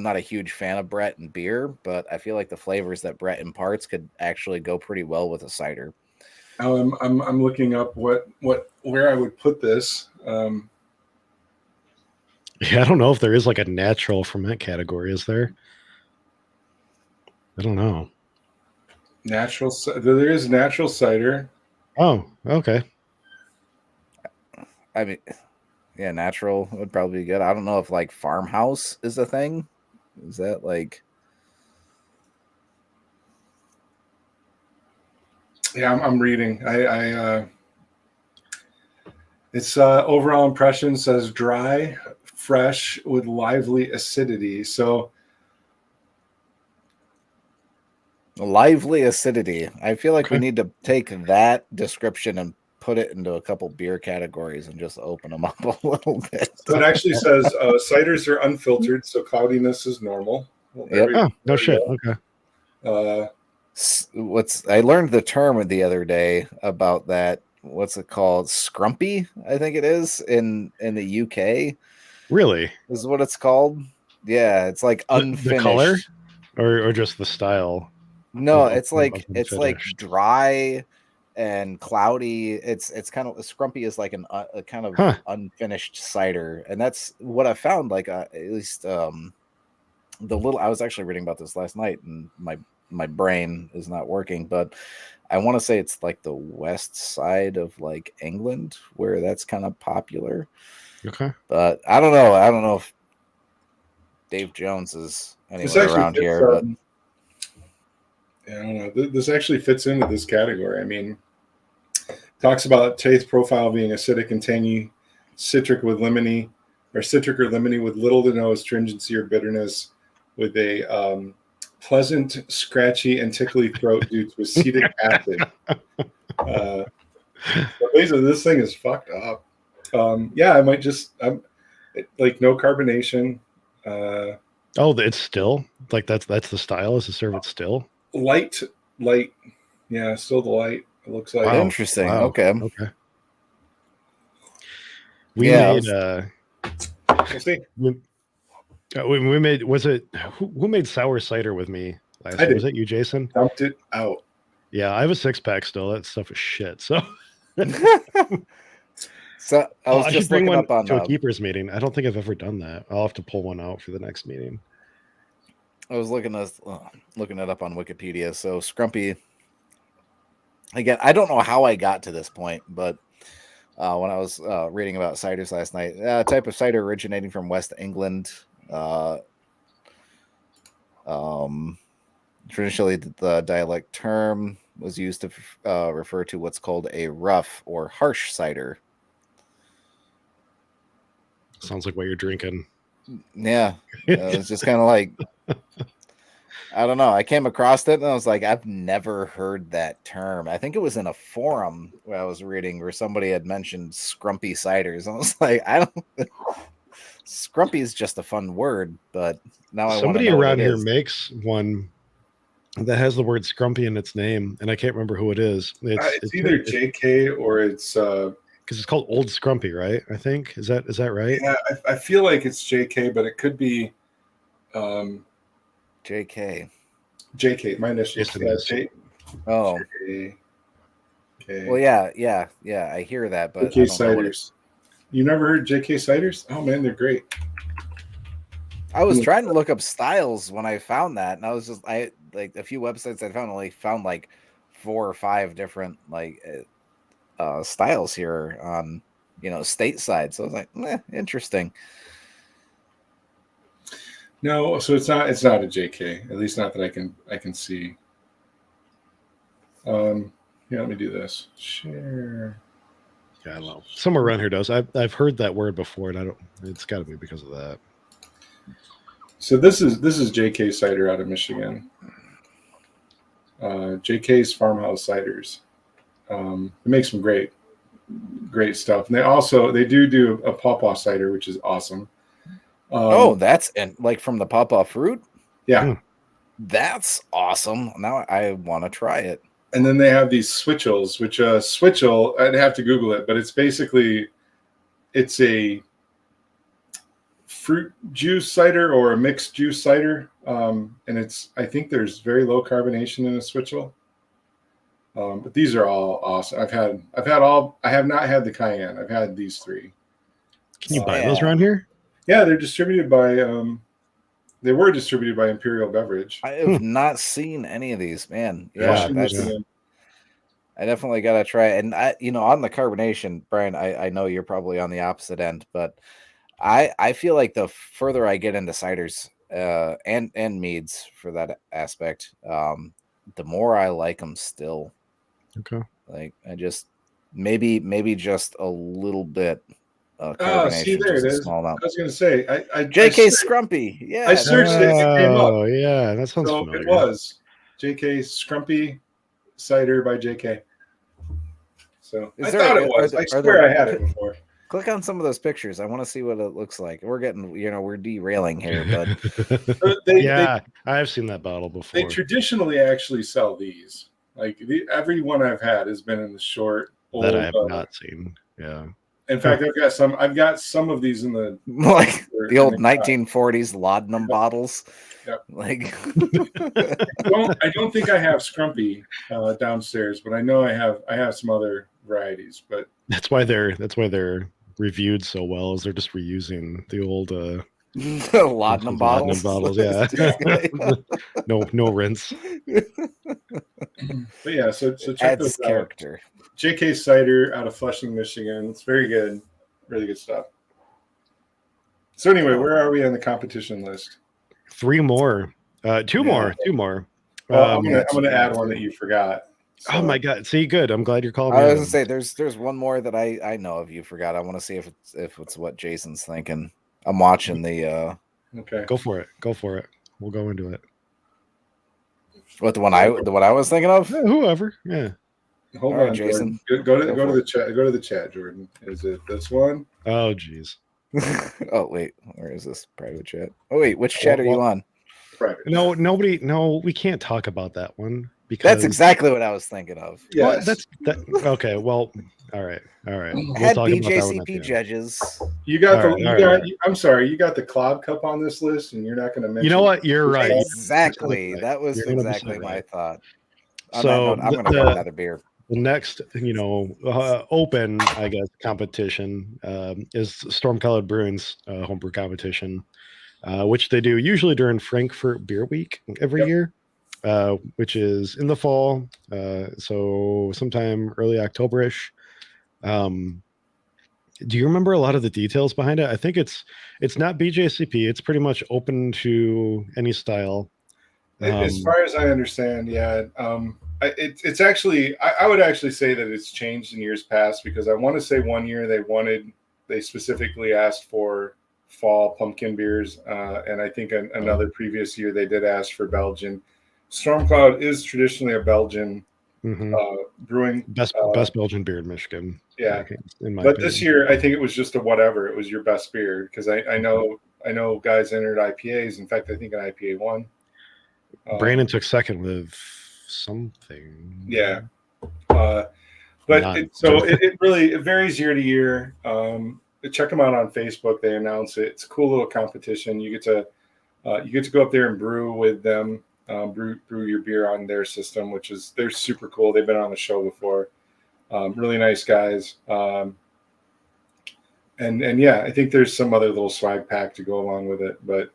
not a huge fan of Brett and beer, but I feel like the flavors that Brett imparts could actually go pretty well with a cider. I'm looking up where I would put this. Yeah, I don't know if there is like a natural ferment category. Is there? I don't know. There is natural cider. Oh, okay. I mean, yeah, natural would probably be good. I don't know if like Farmhouse is a thing. Is that like? Yeah, I'm reading. Its overall impression says dry, fresh with lively acidity. So Lively acidity. I feel like we Okay. need to take that description and put it into a couple beer categories and just open them up a little bit. So it actually says ciders are unfiltered, so cloudiness is normal. Well, Yep. Oh, no shit. Okay. I learned the term the other day about that. What's it called? Scrumpy, I think it is in the UK. Really? Is what it's called. Yeah, it's like unfinished. The color, or just the style? No, of it's like unfinished? dry and cloudy. It's kind of scrumpy is like a kind of Huh. unfinished cider, and that's what I found. Like at least the little I was actually reading about this last night, and my brain is not working, but I want to say it's like the west side of like England where that's kind of popular. Okay. But I don't know. I don't know if Dave Jones is anywhere around here, but yeah, I don't know. This actually fits into this category. I mean, talks about taste profile being acidic and tangy, citric or lemony with little to no astringency or bitterness, with a pleasant, scratchy, and tickly throat due to acetic acid. Basically, this thing is fucked up. Yeah, I might just like no carbonation. Oh, it's still like that's the style is to serve it still. Light, yeah, still the light. It looks like Wow. interesting. Wow. Okay. We Yeah, made we'll see. we made was it who made sour cider with me last I year? did. Was it you, Jason? Dumped it out. Yeah, I have a 6-pack still. That stuff is shit. So So I was I just should bring looking one up on to a keepers meeting. I don't think I've ever done that. I'll have to pull one out for the next meeting. I was looking it up on Wikipedia. So Scrumpy. Again, I don't know how I got to this point, but when I was reading about ciders last night, type of cider originating from West England. Traditionally, the dialect term was used to refer to what's called a rough or harsh cider. Sounds like what you're drinking. Yeah, it's just kind of like, I don't know. I came across it and I was like, I've never heard that term. I think it was in a forum where I was reading where somebody had mentioned scrumpy ciders. I was like, Scrumpy is just a fun word, but now I want to Somebody know around what it here is. makes one that has the word scrumpy in its name, and I can't remember who it is. It's either JK or it's because it's called Old Scrumpy, right? I think is that right? Yeah, I feel like it's JK, but it could be JK. JK. My initials. J. Oh. JK. Well, yeah. I hear that, but JK I don't know what Ciders. You never heard JK Ciders? Oh man, they're great. I was trying to look up styles when I found that, and I was just like a few websites I found only found like 4 or 5 different like styles here on stateside. So I was like, interesting. No, so it's not a JK, at least not that I can see. Yeah, let me do this. Share. Yeah, I don't know. Somewhere around here does. I've heard that word before, and I don't. It's got to be because of that. So this is JK Cider out of Michigan. JK's Farmhouse Ciders. They make some great stuff, and they do a pawpaw cider, which is awesome. That's like from the pawpaw fruit. Yeah, that's awesome. Now I want to try it. And then they have these Switchels, which Switchel, I'd have to Google it, but it's a fruit juice cider or a mixed juice cider, and I think there's very low carbonation in a Switchel. But these are all awesome. I have not had the cayenne. I've had these 3. Can you buy those around here? Yeah, they're distributed by. They were distributed by Imperial Beverage. I have not seen any of these, man. Yeah, Washington, that's. Michigan. I definitely gotta try it. And on the carbonation, Brian, I know you're probably on the opposite end, but I feel like the further I get into ciders, and meads for that aspect, the more I like them still. Okay. Like I just maybe just a little bit carbonation, See, there just it a is. small amount. I was going to say, JK Scrumpy, yeah. I searched it. It came up. Oh, yeah, that sounds So familiar. it was JK Scrumpy Cider by JK. So I thought it was. I swear I had it before. Click on some of those pictures. I want to see what it looks like. We're getting, we're derailing here, but yeah, I've seen that bottle before. They traditionally actually sell these. Like every one I've had has been in the short. Old, that I have not seen. Yeah. In fact, I've got some of these in the like the old 1940s laudanum bottles. Yep. Like I don't think I have Scrumpy downstairs, but I know I have some other varieties. But that's why they're reviewed so well, is they're just reusing the old laudanum bottles. Yeah. no rinse. But yeah, so check adds those character. out. JK Cider out of Flushing, Michigan. It's very good. Really good stuff. So anyway, where are we on the competition list? 3 more. Two more. Well, I'm gonna add one that you forgot. So. Oh my god! See, good. I'm glad you're calling. I was gonna say there's one more that I know of. You forgot. I want to see if it's what Jason's thinking. I'm watching the. Okay. Go for it. We'll go into it. What the one I was thinking of? Yeah, whoever. Yeah. Hold on, Jason. Go to the chat. Go to the chat, Jordan. Is it this one? Oh, geez. Oh wait, where is this private chat? Oh wait, which chat are you on? Private. No, we can't talk about that one because that's exactly what I was thinking of. Yeah, okay. Well, all right. We'll had talk BJCP about that judges. You got I'm sorry, you got the Cloud Cup on this list, and you're not going to mention. You know what? You're right. Exactly. That was exactly my thought. So I'm going to grab another beer. The next, open, I guess, competition is Storm Colored Brewing's homebrew competition, which they do usually during Frankfurt Beer Week every year, which is in the fall, so sometime early October-ish. Do you remember a lot of the details behind it? I think it's not BJCP. It's pretty much open to any style. As far as I understand, yeah. It's actually, I would actually say that it's changed in years past, because I want to say one year they specifically asked for fall pumpkin beers, and I think another previous year they did ask for Belgian. Stormcloud is traditionally a Belgian brewing, best Belgian beer in Michigan. Yeah, in my but opinion. this year I think it was just a whatever. It was your best beer, because I know guys entered IPAs. In fact, I think an IPA won. Brandon took second with something. Yeah. But it really varies year to year. Check them out on Facebook. They announce it. It's a cool little competition. You get to go up there and brew with them, brew your beer on their system, they're super cool. They've been on the show before. Really nice guys. And yeah, I think there's some other little swag pack to go along with it, but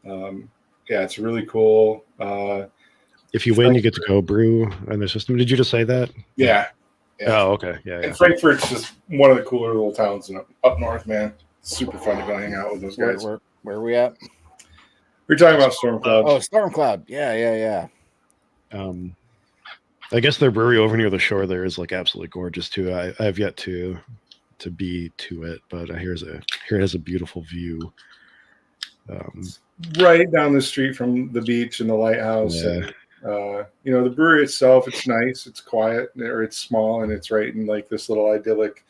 yeah, it's really cool. If you win, you get to go brew on their system. Did you just say that? Yeah. Oh, okay. Yeah. And Frankfurt's just one of the cooler little towns up north, man. It's super fun to go hang out with those guys. Where are we at? We're talking about Stormcloud. Oh, Stormcloud. Yeah. I guess their brewery over near the shore there is like absolutely gorgeous too. I have yet to be to it, but here it has a beautiful view. Right down the street from the beach and the lighthouse. Yeah. And, the brewery itself, it's nice, it's quiet, or it's small, and it's right in like this little idyllic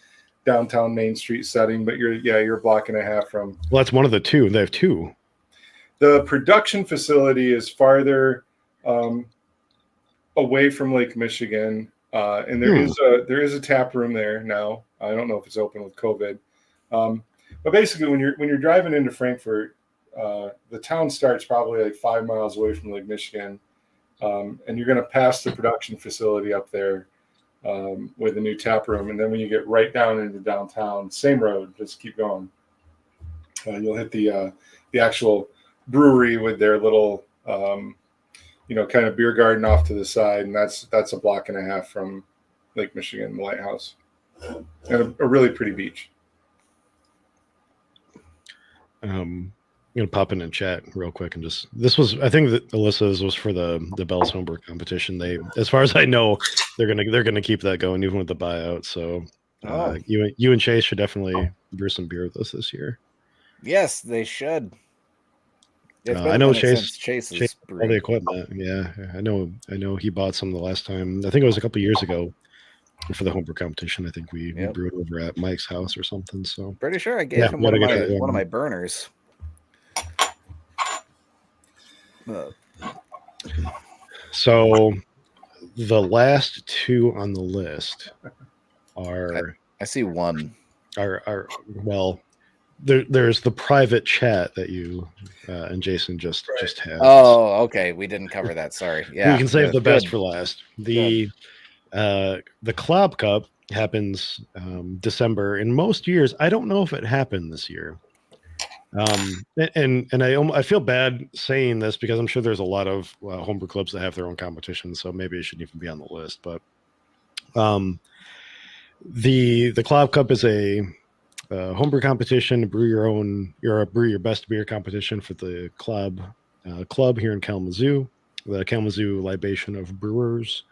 downtown Main Street setting. But you're a block and a half from. Well, that's one of the two. They have two. The production facility is farther away from Lake Michigan, and there is a tap room there now. I don't know if it's open with COVID, but basically, when you're driving into Frankfurt, the town starts probably like 5 miles away from Lake Michigan, and you're going to pass the production facility up there with the new tap room, and then when you get right down into downtown, same road, just keep going. You'll hit the actual brewery with their little kind of beer garden off to the side, and that's a block and a half from Lake Michigan, the lighthouse, and a really pretty beach. I'm gonna pop in chat real quick and just I think that Alyssa's was for the Belle's Homebrew competition. They, as far as I know, they're gonna keep that going even with the buyout. So you and Chase should definitely brew some beer with us this year. Yes, they should. I know Chase all the equipment. Yeah, I know he bought some the last time. I think it was a couple years ago for the homebrew competition. I think we brewed over at Mike's house or something. So pretty sure I gave him one of my burners. So the last two on the list are I see one. Are well, there's the private chat that you and Jason just had. Oh, okay. We didn't cover that. Sorry. Yeah, we can save the best for last. The Club Cup happens December. In most years, I don't know if it happened this year. And I feel bad saying this because I'm sure there's a lot of homebrew clubs that have their own competitions, so maybe it shouldn't even be on the list. But the Club Cup is a homebrew competition, brew your best beer competition for the club here in Kalamazoo, the Kalamazoo Libation of Brewers.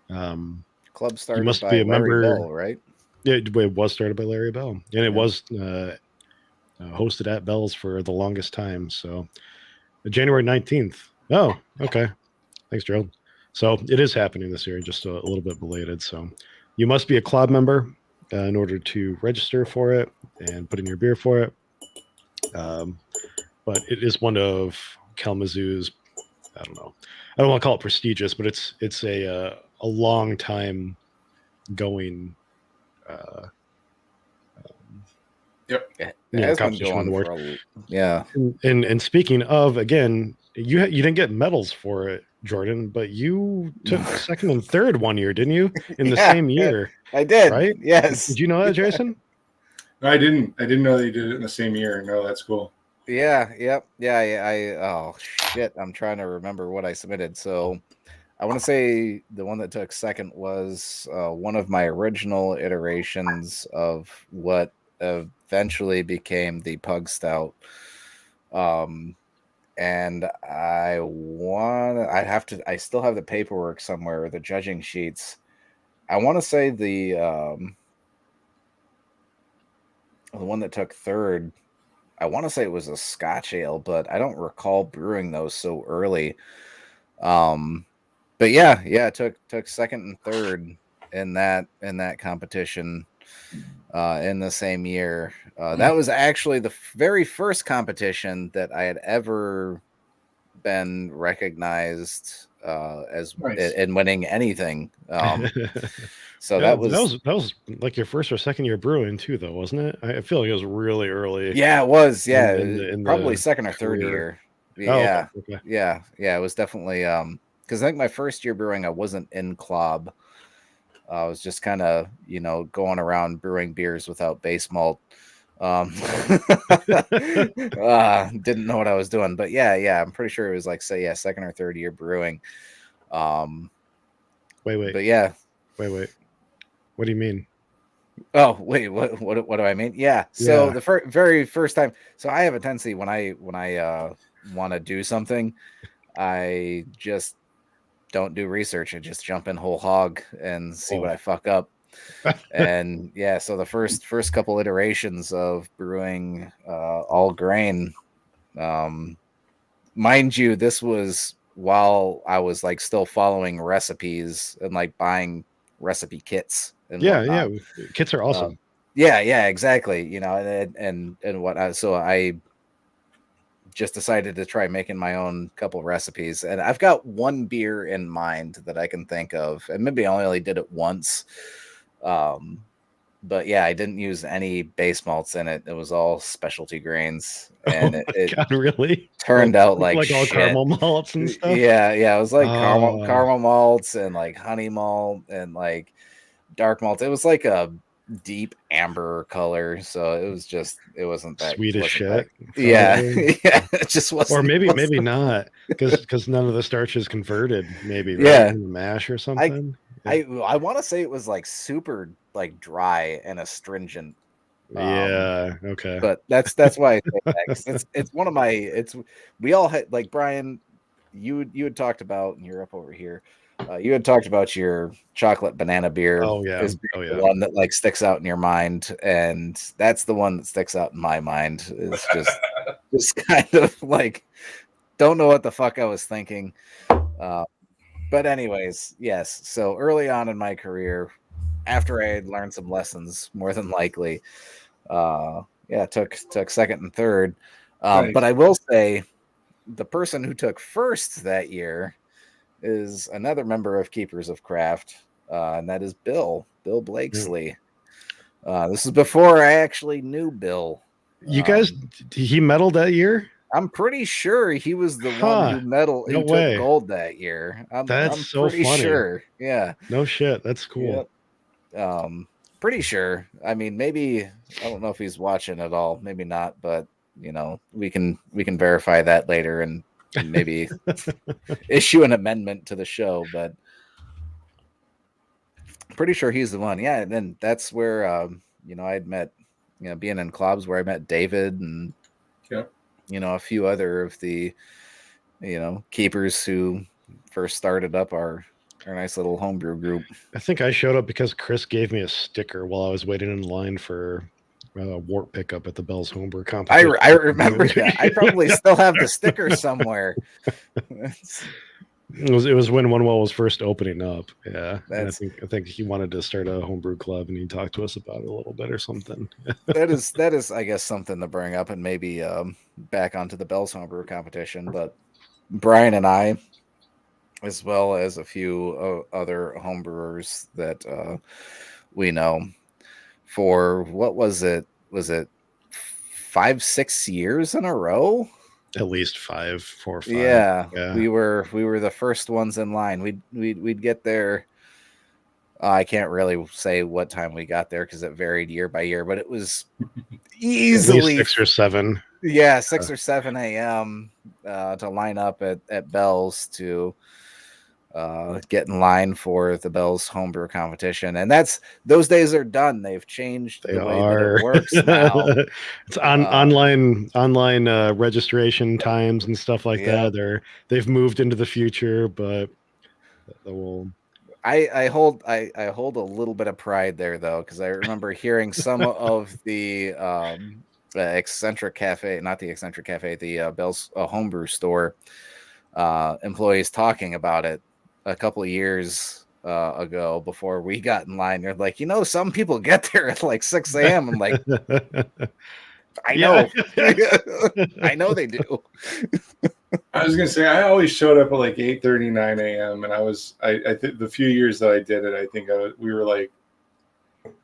Club started you must by be a Larry member, Belle, right? Yeah, it was started by Larry Belle, and it was hosted at Belle's for the longest time. So January 19th. Oh, okay. Thanks, Gerald. So it is happening this year, just a little bit belated. So you must be a club member in order to register for it and put in your beer for it. But it is one of Kalamazoo's, I don't want to call it prestigious, but it's a long time going competition award. And speaking of, again, you didn't get medals for it, Jordan, but you took second and third one year, didn't you? In the same year. I did. Right? Yes. Did you know that, Jason? No, I didn't know that you did it in the same year. No, that's cool. Yeah. Yep. Yeah. Oh shit. I'm trying to remember what I submitted. So I want to say the one that took second was one of my original iterations of what eventually became the Pug Stout. And I still have the paperwork somewhere, the judging sheets. I want to say the one that took third, I want to say it was a Scotch ale, but I don't recall brewing those so early. But yeah, it took second and third in that competition in the same year. That was actually the very first competition that I had ever been recognized as in winning anything. So that was like your first or second year brewing too, though, wasn't it? I feel like it was really early. Yeah, it was. Yeah, probably second or third year. Yeah, okay. Yeah. It was definitely because I think my first year brewing, I wasn't in club. I was just kind of, going around brewing beers without base malt. Didn't know what I was doing, but yeah, I'm pretty sure it was like second or third year brewing. Wait. But yeah. Wait. What do you mean? Oh, wait, what do I mean? Yeah. So the very first time, so I have a tendency when I want to do something, I just don't do research. I just jump in whole hog and see what I fuck up. And yeah, so the first couple iterations of brewing all grain, mind you, this was while I was like still following recipes and like buying recipe kits. And whatnot. Kits are awesome. Yeah, exactly. And what so I just decided to try making my own couple recipes, and I've got one beer in mind that I can think of, and maybe I only did it once. But yeah, I didn't use any base malts in it. It was all specialty grains, and God, really turned out like all caramel malts and stuff. Yeah, it was like caramel malts and like honey malt and like dark malt. It was like a deep amber color. So it wasn't that Sweet as shit. Yeah, probably. yeah. It just wasn't. Or maybe not, because none of the starch is converted. Maybe right Yeah. in the mash or something. I want to say it was like super like dry and astringent. Yeah. Okay. But that's why I say that, 'cause it's one of my we all had, like, Brian, you had talked about, and you're up over here. You had talked about your chocolate banana beer Oh yeah. as being Oh the yeah. one that like sticks out in your mind, and that's the one that sticks out in my mind. Is just kind of like, don't know what the fuck I was thinking. But anyways, yes. So early on in my career, after I had learned some lessons, more than likely, took second and third. Nice. But I will say, the person who took first that year is another member of Keepers of Craft, and that is Bill Blakesley. This is before I actually knew Bill. You guys, he medaled that year? I'm pretty sure he was the Huh. one who No took way. gold that year. That's I'm so pretty funny. sure. Yeah. No shit. That's cool. Yep. Pretty sure. I mean, maybe, I don't know if he's watching at all. Maybe not, but you know, we can verify that later and maybe issue an amendment to the show. But pretty sure he's the one. Yeah, and then that's where you know, I'd met, you know, being in clubs where I met David and you know, a few other of the, you know, keepers who first started up our nice little homebrew group. I think I showed up because Chris gave me a sticker while I was waiting in line for wort pickup at the Belle's Homebrew competition. I remember that. I probably still have the sticker somewhere. It was when One Well was first opening up. Yeah, I think he wanted to start a homebrew club, and he talked to us about it a little bit or something. that is, I guess, something to bring up, and maybe back onto the Belle's Homebrew competition. But Brian and I, as well as a few other homebrewers that we know, for what was it? Was it 5-6 years in a row? At least 4 or 5. Yeah. We were the first ones in line. We'd get there. I can't really say what time we got there because it varied year by year, but it was easily 6 or 7. Yeah, 6 or 7 a.m. To line up at Belle's to get in line for the Belle's homebrew competition, and those days are done. They've changed the way that it works now. It's online registration times and stuff like that. They've moved into the future, but I hold a little bit of pride there though, because I remember hearing some of the eccentric cafe, not the eccentric cafe, the Belle's homebrew store employees talking about it a couple of years ago before we got in line. They're like, you know, some people get there at like 6 a.m. I'm like, I know. I know they do. I was gonna say I always showed up at like 8:30, 9 a.m. and I think the few years that I did it, I think we were like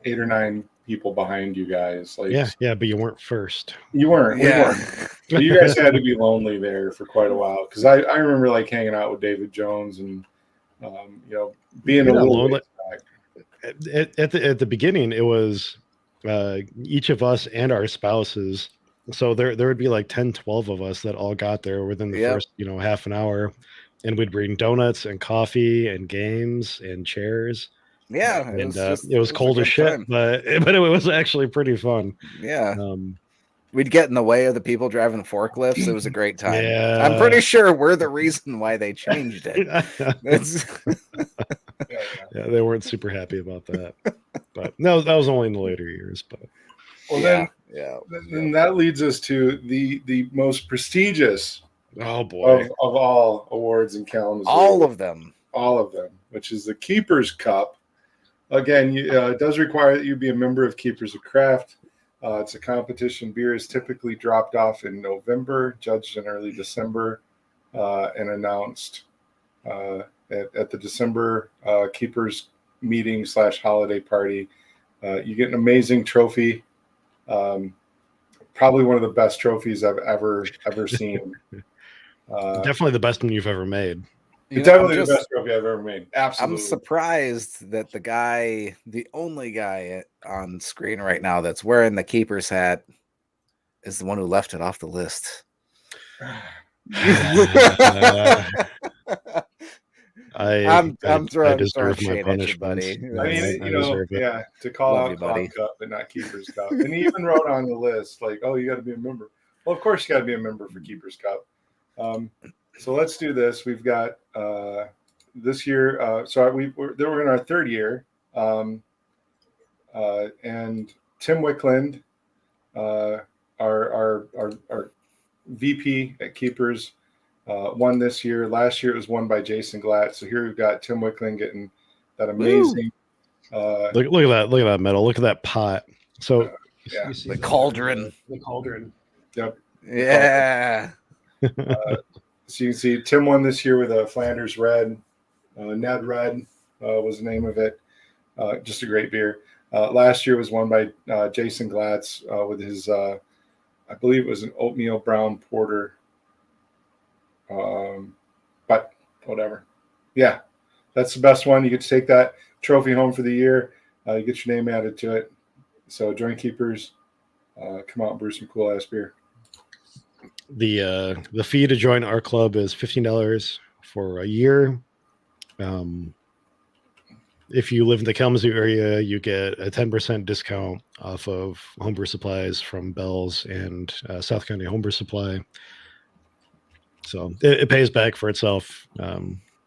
8 or 9 people behind you guys. Like yeah, but you weren't first. You weren't. We weren't. But you guys had to be lonely there for quite a while, because I remember like hanging out with David Jones and you know, being a little lonely. At the beginning, it was each of us and our spouses. So there would be like 10, 12 of us that all got there within the first, you know, half an hour, and we'd bring donuts and coffee and games and chairs. Yeah, and it was cold as shit, but it was actually pretty fun. Yeah. We'd get in the way of the people driving forklifts. It was a great time. Yeah. I'm pretty sure we're the reason why they changed it. Yeah, they weren't super happy about that. But no, that was only in the later years. But then that leads us to the most prestigious of all awards in Kalamazoo. All of them, which is the Keepers Cup. Again, it does require that you be a member of Keepers of Craft. It's a competition. Beer is typically dropped off in November, judged in early December, and announced at the December Keepers meeting / holiday party. You get an amazing trophy. Probably one of the best trophies I've ever seen. Definitely the best one you've ever made. It's definitely the best trophy I've ever made. Absolutely. I'm surprised that the only guy on screen right now that's wearing the keeper's hat is the one who left it off the list. I'm throwing deserve my shade at you, buddy. punishment. I mean, I deserve it. yeah, to call Love out you, Cloud buddy. Cup but not Keeper's Cup. And he even wrote on the list, like, oh, you got to be a member. Well, of course you got to be a member for Keeper's Cup. So let's do this. We've got this year. So we're in our third year. And Tim Wicklund, our VP at Keepers, won this year. Last year it was won by Jason Glatt. So here we've got Tim Wicklund getting that amazing. Look at that! Look at that medal! Look at that pot! So yeah, the cauldron. The cauldron. Yep. Yeah. So you can see Tim won this year with a Flanders Red. Ned Red was the name of it. Just a great beer. Last year was won by Jason Glatz with his, I believe it was an oatmeal brown porter. But whatever. Yeah, that's the best one. You get to take that trophy home for the year. You get your name added to it. So join Keepers. Come out and brew some cool ass beer. The fee to join our club is $15 for a year. If you live in the Kalamazoo area, you get a 10% discount off of homebrew supplies from Belle's and South County Homebrew Supply. So it pays back for itself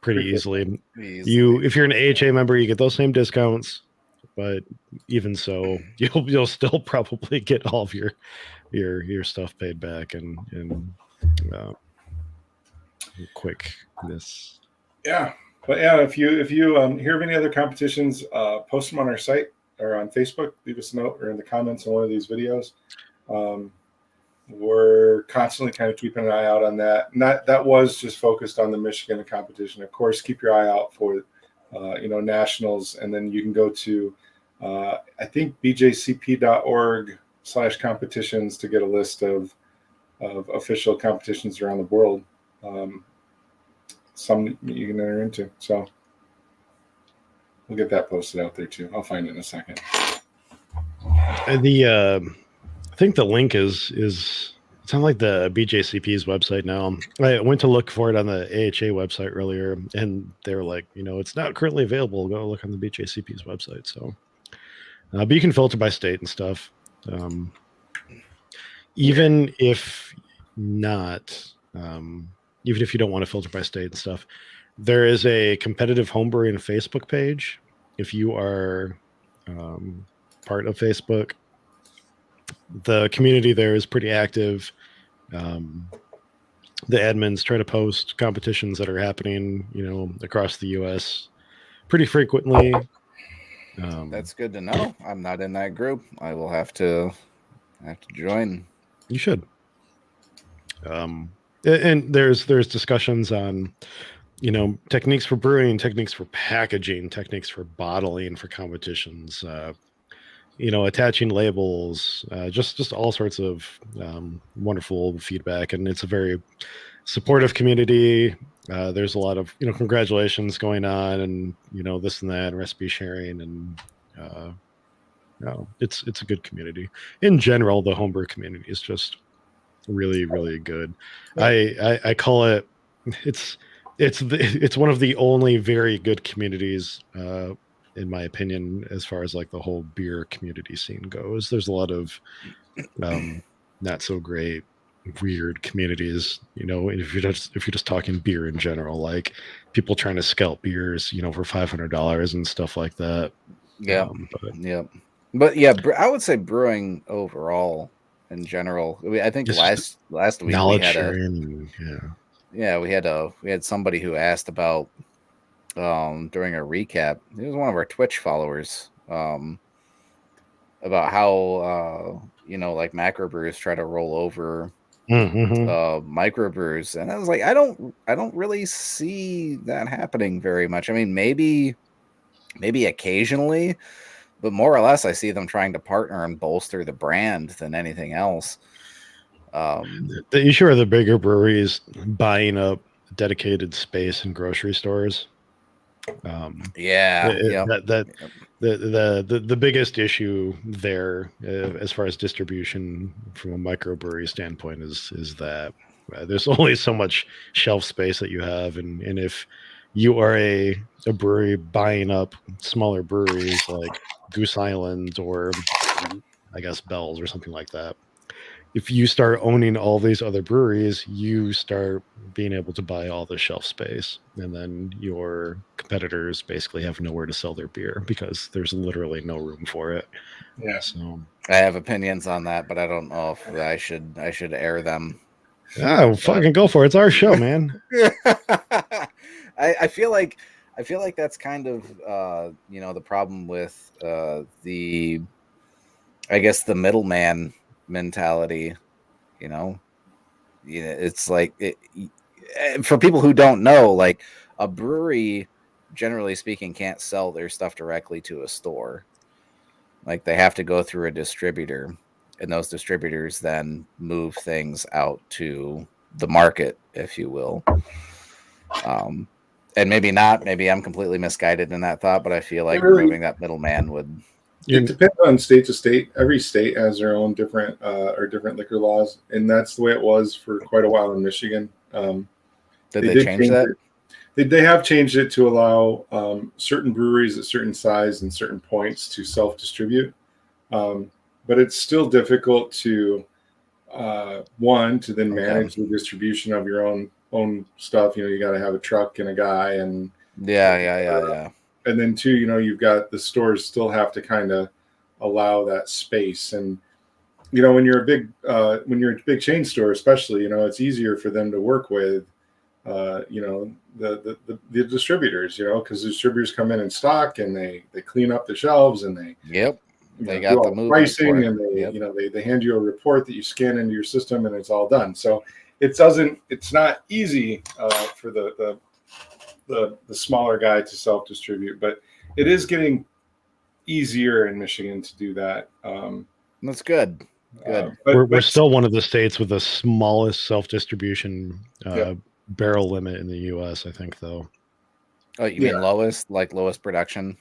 pretty easily. If you're an AHA member, you get those same discounts, but even so, you'll still probably get all of your stuff paid back in quickness. Yeah. But yeah, if you hear of any other competitions, post them on our site or on Facebook. Leave us a note or in the comments on one of these videos. We're constantly kind of keeping an eye out on that. And that was just focused on the Michigan competition. Of course, keep your eye out for nationals, and then you can go to I think bjcp.org/competitions to get a list of official competitions around the world. Some you can enter into. So we'll get that posted out there too. I'll find it in a second. I think the link is it's on like the BJCP's website now. I went to look for it on the AHA website earlier, and they were like, it's not currently available. Go look on the BJCP's website. So, but you can filter by state and stuff. Even if not. Even if you don't want to filter by state and stuff, there is a competitive homebrewing Facebook page. If you are part of Facebook, the community there is pretty active. The admins try to post competitions that are happening, across the U.S. pretty frequently. That's good to know. I'm not in that group. I will have to join. You should. And there's discussions on, techniques for brewing, techniques for packaging, techniques for bottling for competitions, attaching labels, just all sorts of wonderful feedback. And it's a very supportive community. There's a lot of, congratulations going on and, this and that, and recipe sharing. And it's a good community. In general, the homebrew community is just really, really good. I call it it's one of the only very good communities in my opinion as far as like the whole beer community scene goes. There's a lot of not so great weird communities, if you're just talking beer in general, like people trying to scalp beers for $500 and stuff like that. But yeah, I would say brewing overall in general. I think last week knowledge we had sharing, we had somebody who asked about during a recap. It was one of our Twitch followers about how like macrobrews try to roll over microbrews, and I was like, I don't really see that happening very much. I mean, maybe occasionally, but more or less, I see them trying to partner and bolster the brand than anything else. You sure the bigger breweries buying up dedicated space in grocery stores. Yeah, The biggest issue there, as far as distribution from a microbrewery standpoint, is that there's only so much shelf space that you have, and if you are a brewery buying up smaller breweries like Goose Island or I guess Belle's or something like that, if you start owning all these other breweries, you start being able to buy all the shelf space, and then your competitors basically have nowhere to sell their beer because there's literally no room for it. Yeah. So I have opinions on that, but I don't know if I should air them. oh, fucking go for it. It's our show, man. I feel like that's kind of the problem with the middleman mentality. It's like for people who don't know, like a brewery, generally speaking, can't sell their stuff directly to a store. Like they have to go through a distributor, and those distributors then move things out to the market, if you will. And maybe not. Maybe I'm completely misguided in that thought, but I feel like removing that middleman would. It depends on state to state. Every state has their own different liquor laws, and that's the way it was for quite a while in Michigan. Did they change that? They have changed it to allow certain breweries at certain size and certain points to self-distribute, but it's still difficult to then manage the distribution of your own stuff. You got to have a truck and a guy, and yeah. And then two, you've got the stores still have to kind of allow that space. And, when you're a big chain store, especially, it's easier for them to work with, the distributors, because the distributors come in stock and they clean up the shelves and they got the pricing and they hand you a report that you scan into your system and it's all done. So it's not easy for the smaller guy to self-distribute, but it is getting easier in Michigan to do that. That's good. But we're still one of the states with the smallest self-distribution barrel limit in the U.S., I think, though. Oh, you mean lowest production?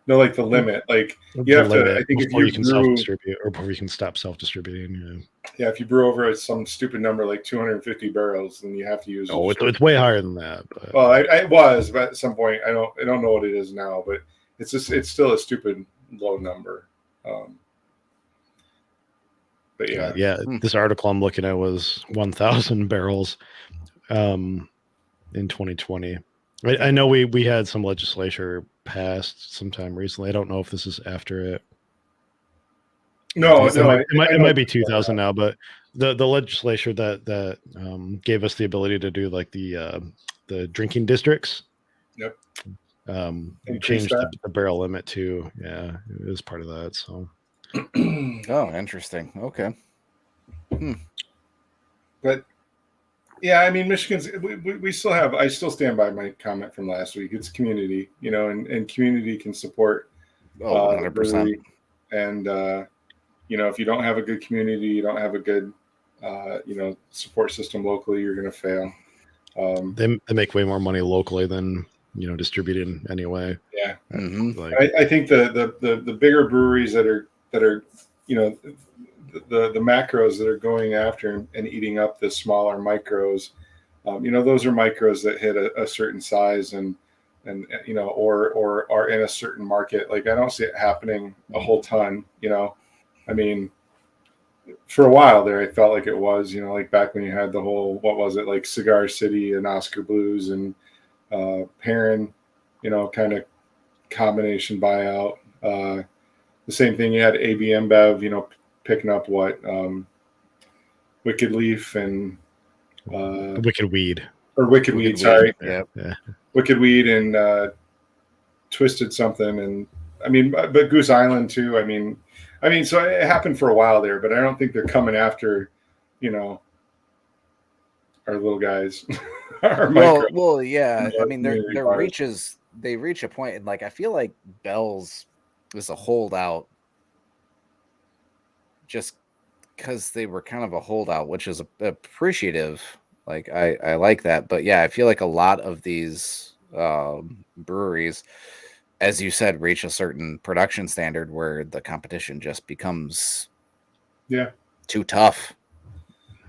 No, like the limit. Like you have to. I think before you can self-distribute, or before you can stop self-distributing. Yeah, if you brew over some stupid number like 250 barrels, then you have to use. Oh, it's way higher than that. But. Well, I was, but at some point, I don't know what it is now, but it's still a stupid low number. But yeah. This article I'm looking at was 1,000 barrels in 2020. I know we had some legislature passed sometime recently. I don't know if this is after it. No, it might be 2000 now, but the legislature that gave us the ability to do like the drinking districts. Yep. Changed the barrel limit too. Yeah, it was part of that. So. Oh, interesting. Okay. But yeah, I mean, Michigan's we still have. I still stand by my comment from last week. It's community, and community can support. 100%. And if you don't have a good community, you don't have a good support system locally, you're going to fail. They make way more money locally than distributing anyway. Yeah, mm-hmm. I think the bigger breweries that are the macros that are going after and eating up the smaller micros, those are micros that hit a certain size and or are in a certain market. Like I don't see it happening a whole ton. I mean, for a while there, I felt like it was, like back when you had the whole, what was it, like Cigar City and Oscar Blues and Perrin, kind of combination buyout. The same thing, you had AB InBev, picking up what Wicked Leaf and Wicked Weed. Or Wicked Weed, sorry. Yeah. Wicked Weed and Twisted something, and I mean, but Goose Island too. I mean, so it happened for a while there, but I don't think they're coming after, our little guys. Well, yeah. I mean, they reach a point, and like I feel like Belle's is a holdout, just because they were kind of a holdout, which is appreciative Like I like that, but yeah, I feel like a lot of these breweries, as you said, reach a certain production standard where the competition just becomes too tough.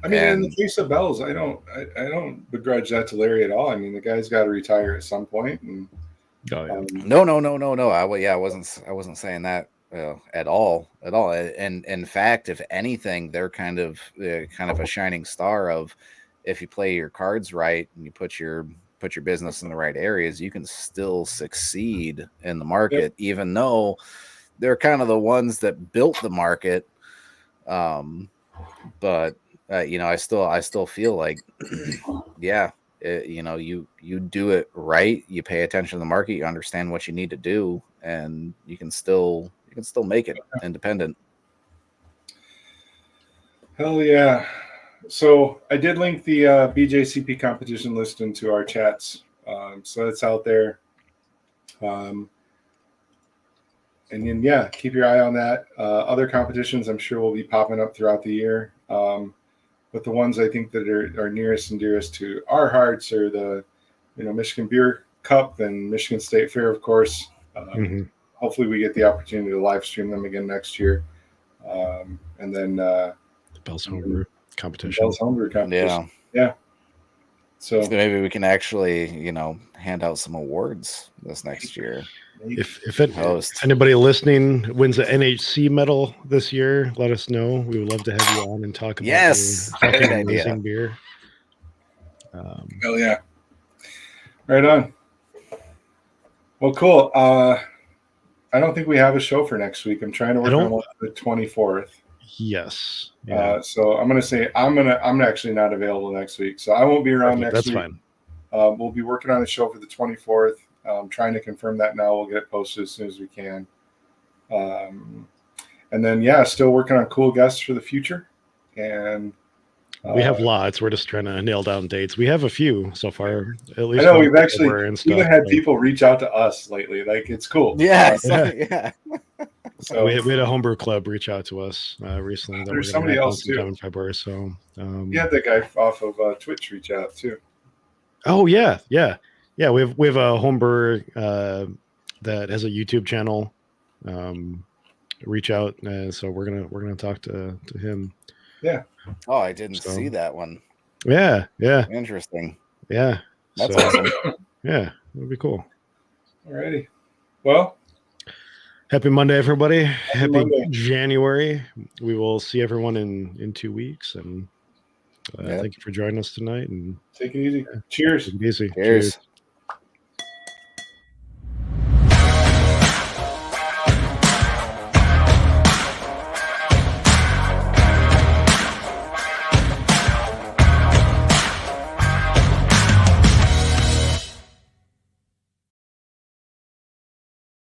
I mean, in the case of Belle's, I don't begrudge that to Larry at all. I mean, the guy's got to retire at some point, and no. I wasn't saying that at all. And in fact, if anything, they're kind of a shining star of, if you play your cards right and you put your business in the right areas, you can still succeed in the market, even though they're kind of the ones that built the market. But I still feel like, you do it right, you pay attention to the market, you understand what you need to do, and you can still make it independent. Hell yeah. So I did link the BJCP competition list into our chats. So it's out there. And then, keep your eye on that. Other competitions I'm sure will be popping up throughout the year. But the ones I think that are nearest and dearest to our hearts are the, Michigan Beer Cup and Michigan State Fair, of course. Hopefully we get the opportunity to live stream them again next year. And then the Belle's Homebrew Competition. Yeah. So maybe we can actually, hand out some awards this next year. If anybody listening wins an NHC medal this year, let us know. We would love to have you on and talk about your fucking amazing beer. Hell yeah. Right on. Well, cool. I don't think we have a show for next week. I'm trying to work on the 24th. Yes. So I'm gonna say I'm actually not available next week, so I won't be around next week. That's fine. We'll be working on the show for the 24th. Trying to confirm that now. We'll get it posted as soon as we can. And then still working on cool guests for the future. And we have lots. We're just trying to nail down dates. We have a few so far. At least I know we've actually even had people reach out to us lately. Like, it's cool. Yeah. So we had a homebrew club reach out to us recently. There's somebody else too in February. So you had that guy off of Twitch reach out too. Oh yeah. We have a homebrewer that has a YouTube channel. Reach out, so we're gonna talk to him. Yeah. Oh, I didn't see that one. Yeah. Interesting. Yeah. That's awesome. Yeah, it would be cool. Alrighty. Well, happy Monday, everybody. Happy Monday. January. We will see everyone in 2 weeks, and thank you for joining us tonight. And take it easy. Cheers. Take it easy. Cheers.